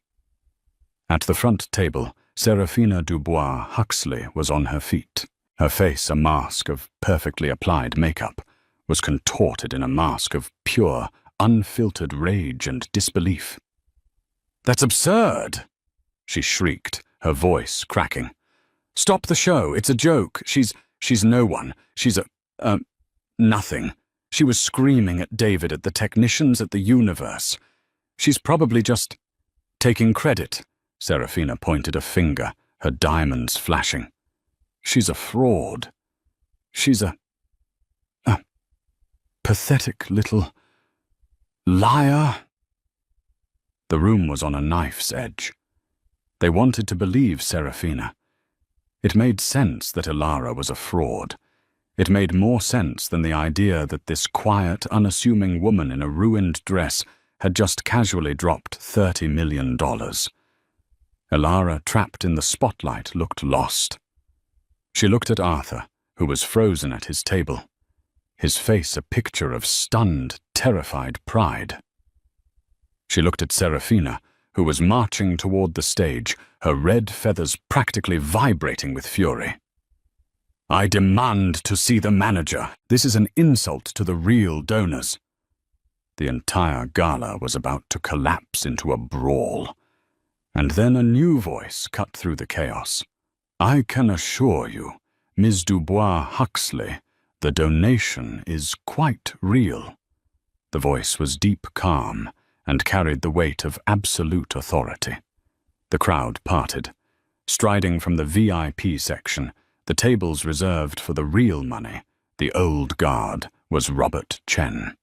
At the front table, Serafina Dubois Huxley was on her feet. Her face, a mask of perfectly applied makeup, was contorted in a mask of pure, unfiltered rage and disbelief. "That's absurd!" she shrieked, her voice cracking. "Stop the show, it's a joke. She's no one. She's nothing." She was screaming at David, at the technicians, at the universe. "She's probably just taking credit." Serafina pointed a finger, her diamonds flashing. "She's a fraud. She's a pathetic little liar." The room was on a knife's edge. They wanted to believe Serafina. It made sense that Alara was a fraud. It made more sense than the idea that this quiet, unassuming woman in a ruined dress had just casually dropped $30 million. Alara, trapped in the spotlight, looked lost. She looked at Arthur, who was frozen at his table, his face a picture of stunned, terrified pride. She looked at Serafina, who was marching toward the stage, her red feathers practically vibrating with fury. "I demand to see the manager. This is an insult to the real donors." The entire gala was about to collapse into a brawl. And then a new voice cut through the chaos. "I can assure you, Ms. Dubois-Huxley, the donation is quite real." The voice was deep calm and carried the weight of absolute authority. The crowd parted. Striding from the VIP section, the tables reserved for the real money, the old guard, was Robert Chen.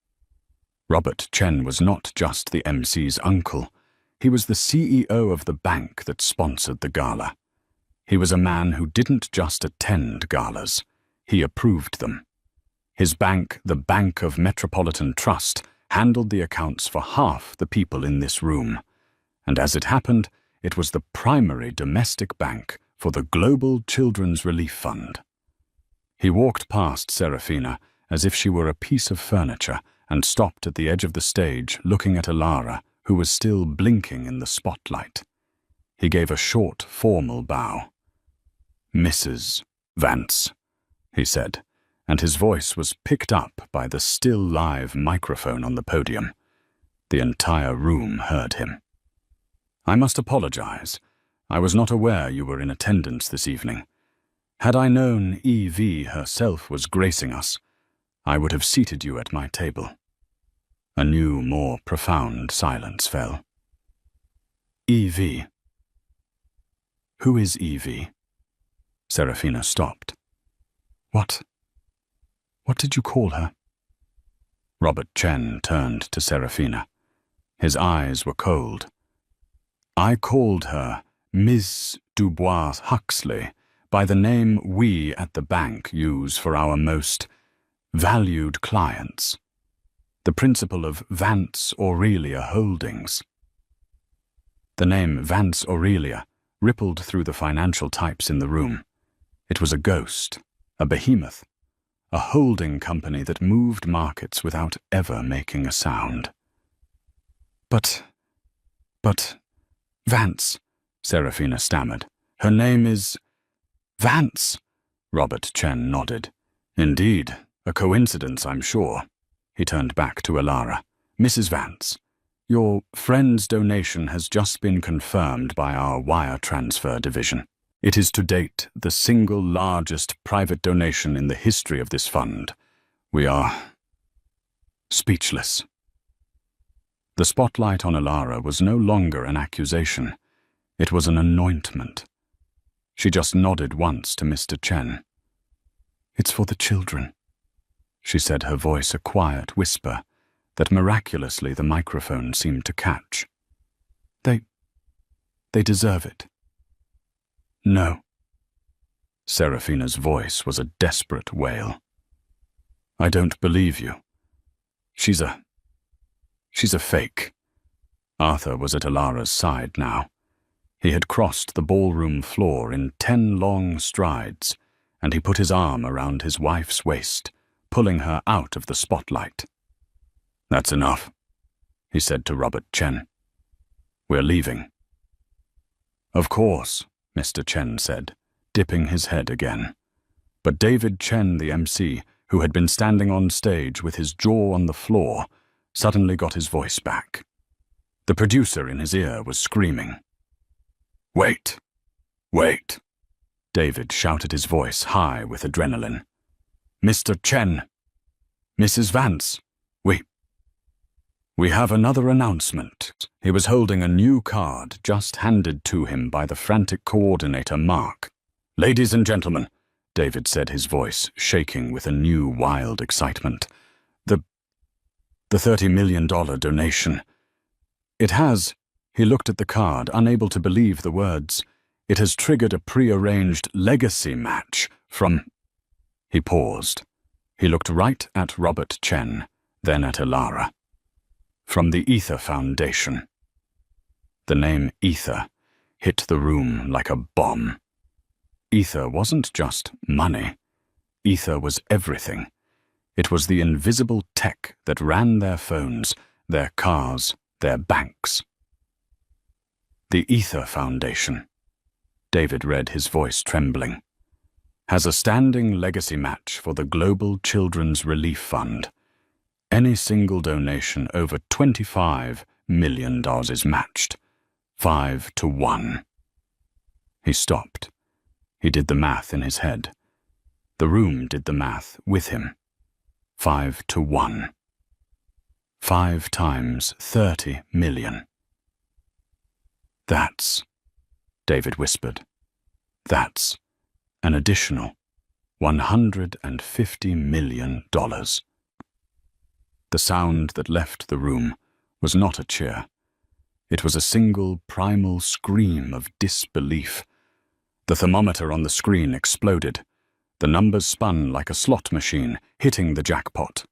Robert Chen was not just the MC's uncle. He was the CEO of the bank that sponsored the gala. He was a man who didn't just attend galas. He approved them. His bank, the Bank of Metropolitan Trust, handled the accounts for half the people in this room. And as it happened, it was the primary domestic bank for the Global Children's Relief Fund. He walked past Serafina as if she were a piece of furniture and stopped at the edge of the stage looking at Alara, who was still blinking in the spotlight. He gave a short, formal bow. "Mrs. Vance," he said, and his voice was picked up by the still live microphone on the podium. The entire room heard him. "I must apologize. I was not aware you were in attendance this evening. Had I known E.V. herself was gracing us, I would have seated you at my table." A new, more profound silence fell. "E.V. Who is E.V.?" Serafina stopped. What did you call her?" Robert Chen turned to Serafina. His eyes were cold. "I called her Ms. Dubois-Huxley by the name we at the bank use for our most valued clients. The principal of Vance Aurelia Holdings." The name Vance Aurelia rippled through the financial types in the room. It was a ghost, a behemoth, a holding company that moved markets without ever making a sound. But, Vance," Serafina stammered. "Her name is Vance." Robert Chen nodded. "Indeed, a coincidence, I'm sure." He turned back to Alara. "Mrs. Vance, your friend's donation has just been confirmed by our wire transfer division. It is to date the single largest private donation in the history of this fund. We are speechless." The spotlight on Alara was no longer an accusation. It was an anointment. She just nodded once to Mr. Chen. "It's for the children," she said, her voice a quiet whisper that miraculously the microphone seemed to catch. They deserve it." "No." Serafina's voice was a desperate wail. "I don't believe you. She's a fake." Arthur was at Alara's side now. He had crossed the ballroom floor in 10 long strides, and he put his arm around his wife's waist, pulling her out of the spotlight. "That's enough," he said to Robert Chen. "We're leaving." "Of course," Mr. Chen said, dipping his head again. But David Chen, the MC, who had been standing on stage with his jaw on the floor, suddenly got his voice back. The producer in his ear was screaming. Wait! David shouted, his voice high with adrenaline. "Mr. Chen! Mrs. Vance! We have another announcement." He was holding a new card just handed to him by the frantic coordinator, Mark. "Ladies and gentlemen," David said, his voice shaking with a new wild excitement. The $30 million donation. It has He looked at the card, unable to believe the words. It has triggered a pre-arranged legacy match from... He paused. He looked right at Robert Chen, then at Elara. From the Ether Foundation. The name Ether hit the room like a bomb. Ether wasn't just money. Ether was everything. It was the invisible tech that ran their phones, their cars, their banks. The Ether Foundation, David read, his voice trembling, has a standing legacy match for the Global Children's Relief Fund. Any single donation over $25 million is matched, 5 to 1. He stopped. He did the math in his head. The room did the math with him. 5 to 1. 5 times 30 million. That's, David whispered, that's an additional $150 million. The sound that left the room was not a cheer. It was a single primal scream of disbelief. The thermometer on the screen exploded. The numbers spun like a slot machine, hitting the jackpot.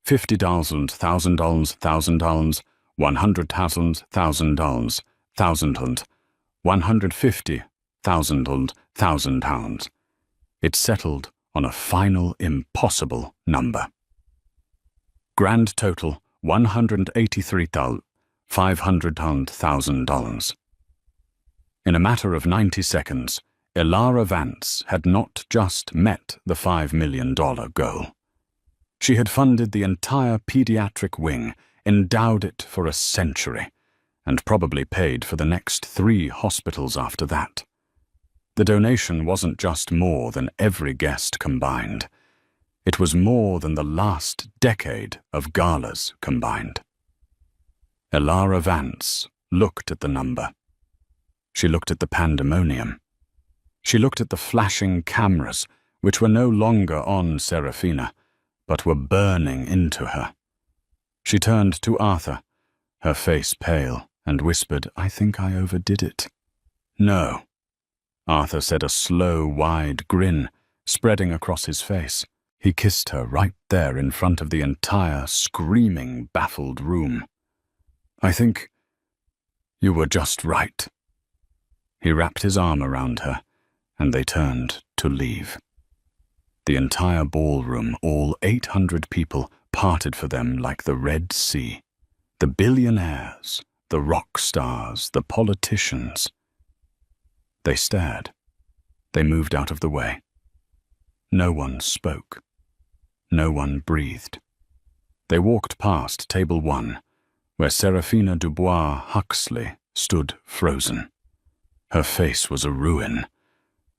$50, $1,000, $1,000, $100,000, $1,000, $1,000, $150,000, £1,000. It settled on a final impossible number. Grand total $183,500,000. In a matter of 90 seconds, Elara Vance had not just met the $5 million goal. She had funded the entire pediatric wing, endowed it for a century, and probably paid for the next 3 hospitals after that. The donation wasn't just more than every guest combined. It was more than the last decade of galas combined. Elara Vance looked at the number. She looked at the pandemonium. She looked at the flashing cameras, which were no longer on Serafina, but were burning into her. She turned to Arthur, her face pale, and whispered, "I think I overdid it." "No," Arthur said, a slow, wide grin spreading across his face. He kissed her right there in front of the entire, screaming, baffled room. "I think you were just right." He wrapped his arm around her, and they turned to leave. The entire ballroom, all 800 people, parted for them like the Red Sea. The billionaires, the rock stars, the politicians. They stared. They moved out of the way. No one spoke. No one breathed. They walked past table 1, where Serafina Dubois Huxley stood frozen. Her face was a ruin.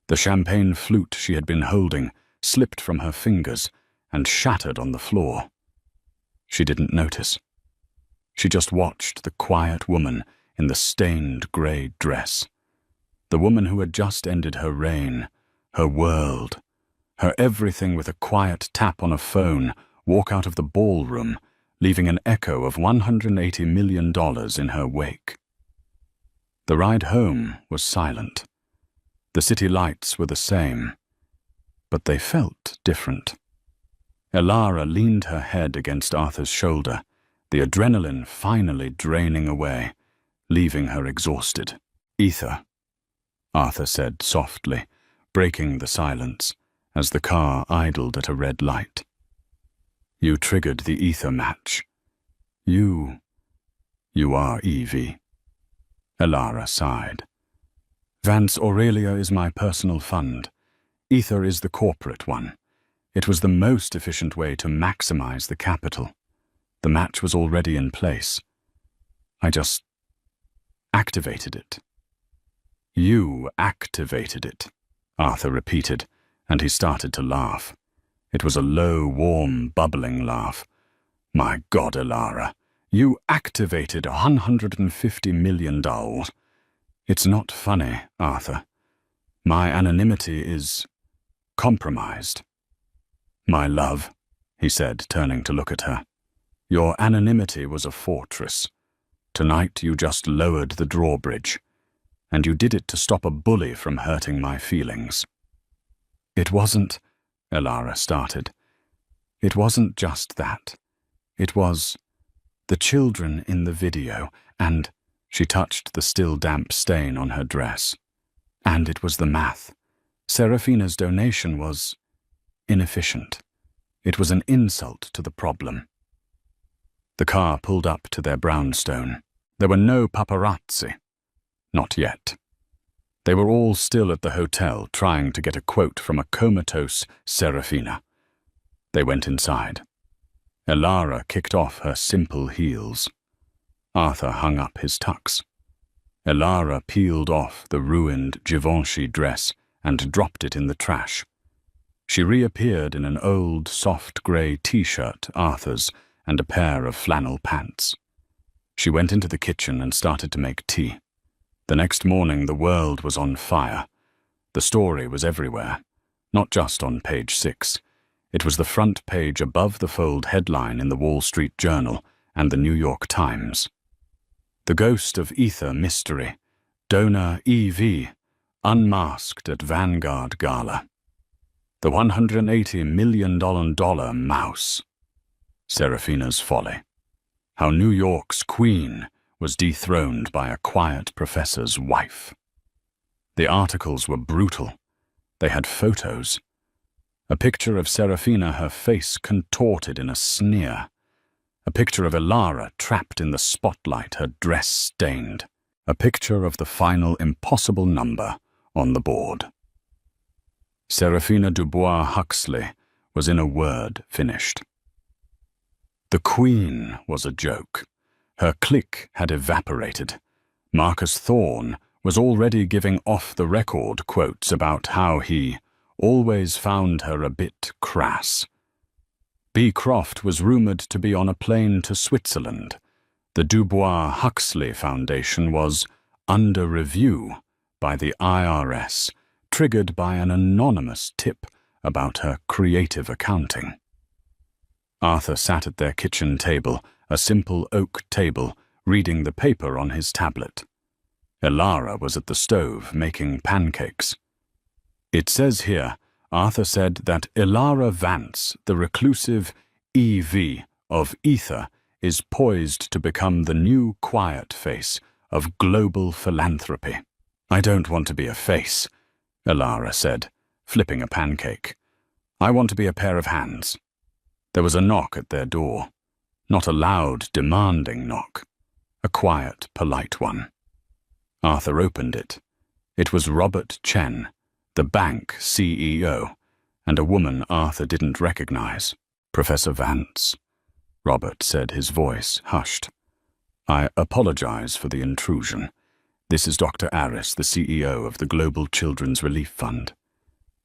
The champagne flute she had been holding slipped from her fingers and shattered on the floor. She didn't notice. She just watched the quiet woman in the stained grey dress. The woman who had just ended her reign, her world, her everything, with a quiet tap on a phone, walk out of the ballroom, leaving an echo of $180 million in her wake. The ride home was silent. The city lights were the same, but they felt different. Elara leaned her head against Arthur's shoulder, the adrenaline finally draining away, leaving her exhausted. "Ether," Arthur said softly, breaking the silence as the car idled at a red light. "You triggered the Ether match. You are Evie." Elara sighed. "Vance Aurelia is my personal fund. Ether is the corporate one. It was the most efficient way to maximize the capital. The match was already in place. I just activated it." "You activated it," Arthur repeated, and he started to laugh. It was a low, warm, bubbling laugh. "My God, Elara, you activated $150 million. It's not funny, Arthur. My anonymity is compromised." "My love," he said, turning to look at her, "your anonymity was a fortress. Tonight you just lowered the drawbridge, and you did it to stop a bully from hurting my feelings." "It wasn't," Elara started. "It wasn't just that. It was the children in the video, and—" she touched the still damp stain on her dress. "And it was the math. Serafina's donation was inefficient. It was an insult to the problem." The car pulled up to their brownstone. There were no paparazzi. Not yet. They were all still at the hotel trying to get a quote from a comatose Serafina. They went inside. Elara kicked off her simple heels. Arthur hung up his tux. Elara peeled off the ruined Givenchy dress and dropped it in the trash. She reappeared in an old, soft grey t-shirt, Arthur's, and a pair of flannel pants. She went into the kitchen and started to make tea. The next morning the world was on fire. The story was everywhere, not just on page 6. It was the front page above the fold headline in the Wall Street Journal and the New York Times. The ghost of ether mystery, donor EV, unmasked at Vanguard Gala. The $180 million mouse. Serafina's folly. How New York's queen was dethroned by a quiet professor's wife. The articles were brutal. They had photos. A picture of Serafina, her face contorted in a sneer. A picture of Elara trapped in the spotlight, her dress stained. A picture of the final impossible number on the board. Serafina Dubois Huxley was in a word finished. The Queen was a joke. Her clique had evaporated. Marcus Thorne was already giving off-the-record quotes about how he always found her a bit crass. B. Croft was rumoured to be on a plane to Switzerland. The Dubois Huxley Foundation was under review by the IRS, triggered by an anonymous tip about her creative accounting. Arthur sat at their kitchen table, a simple oak table, reading the paper on his tablet. Elara was at the stove making pancakes. "It says here," Arthur said, "that Elara Vance, the reclusive EV of Ether, is poised to become the new quiet face of global philanthropy." "I don't want to be a face," Elara said, flipping a pancake. "I want to be a pair of hands." There was a knock at their door. Not a loud, demanding knock. A quiet, polite one. Arthur opened it. It was Robert Chen, the bank CEO, and a woman Arthur didn't recognize. "Professor Vance," Robert said, his voice hushed. "I apologize for the intrusion. This is Dr. Aris, the CEO of the Global Children's Relief Fund.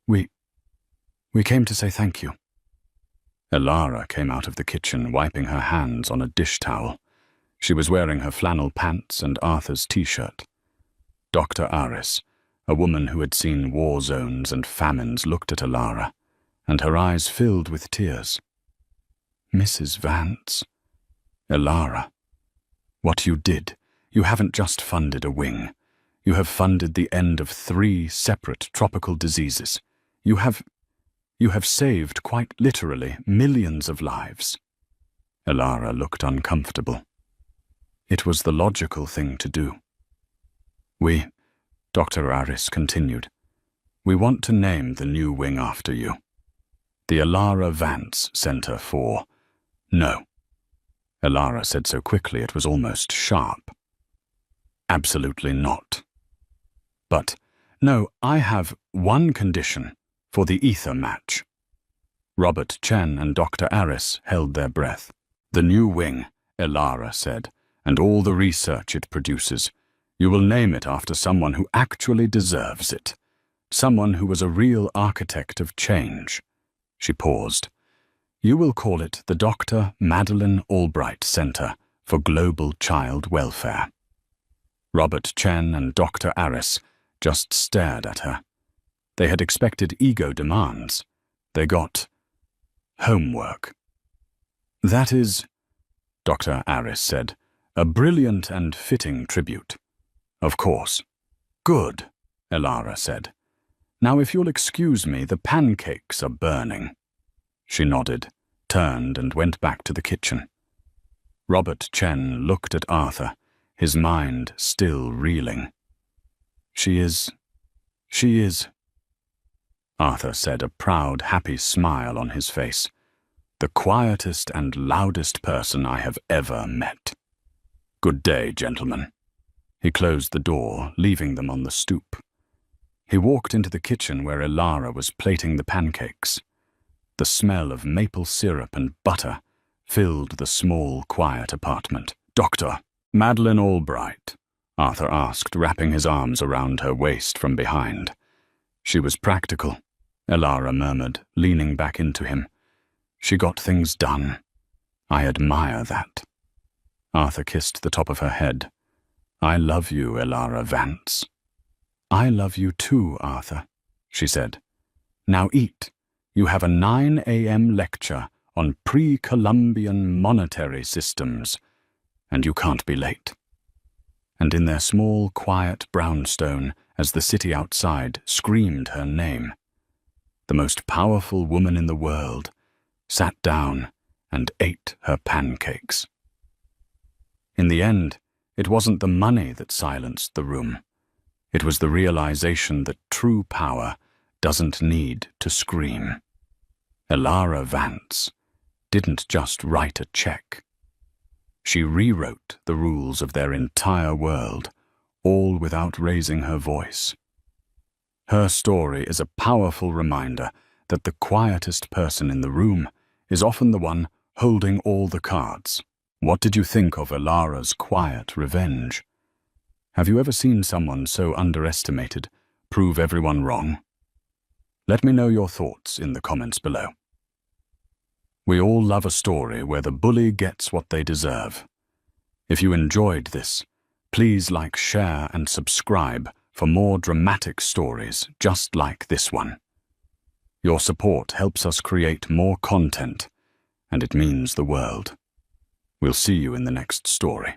We came to say thank you." Elara came out of the kitchen, wiping her hands on a dish towel. She was wearing her flannel pants and Arthur's t-shirt. Dr. Aris, a woman who had seen war zones and famines, looked at Elara, and her eyes filled with tears. "Mrs. Vance." "Elara, what you did, you haven't just funded a wing. You have funded the end of 3 separate tropical diseases. You have saved, quite literally, millions of lives." Elara looked uncomfortable. "It was the logical thing to do." Dr. Aris continued, "we want to name the new wing after you. The Elara Vance Center for—" "No." Elara said so quickly it was almost sharp. "Absolutely not." "But, no, I have one condition for the ether match." Robert Chen and Dr. Aris held their breath. "The new wing," Elara said, "and all the research it produces. You will name it after someone who actually deserves it. Someone who was a real architect of change." She paused. "You will call it the Dr. Madeleine Albright Center for Global Child Welfare." Robert Chen and Dr. Aris just stared at her. They had expected ego demands. They got homework. "That is," Dr. Aris said, A brilliant and fitting tribute. Of course. Good, Elara said. Now if you'll excuse me, the pancakes are burning. She nodded, turned and went back to the kitchen. Robert Chen looked at Arthur, his mind still reeling. She is, Arthur said, a proud, happy smile on his face. The quietest and loudest person I have ever met. Good day, gentlemen. He closed the door, leaving them on the stoop. He walked into the kitchen where Elara was plating the pancakes. The smell of maple syrup and butter filled the small, quiet apartment. Doctor, Madeline Albright, Arthur asked, wrapping his arms around her waist from behind. She was practical, Elara murmured, leaning back into him. She got things done. I admire that. Arthur kissed the top of her head. I love you, Elara Vance. I love you too, Arthur, she said. Now eat. You have a 9 a.m. lecture on pre-Columbian monetary systems, and you can't be late. And in their small, quiet brownstone, as the city outside screamed her name, the most powerful woman in the world sat down and ate her pancakes. In the end, it wasn't the money that silenced the room. It was the realization that true power doesn't need to scream. Elara Vance didn't just write a check. She rewrote the rules of their entire world, all without raising her voice. Her story is a powerful reminder that the quietest person in the room is often the one holding all the cards. What did you think of Elara's quiet revenge? Have you ever seen someone so underestimated prove everyone wrong? Let me know your thoughts in the comments below. We all love a story where the bully gets what they deserve. If you enjoyed this, please like, share, and subscribe for more dramatic stories just like this one. Your support helps us create more content, and it means the world. We'll see you in the next story.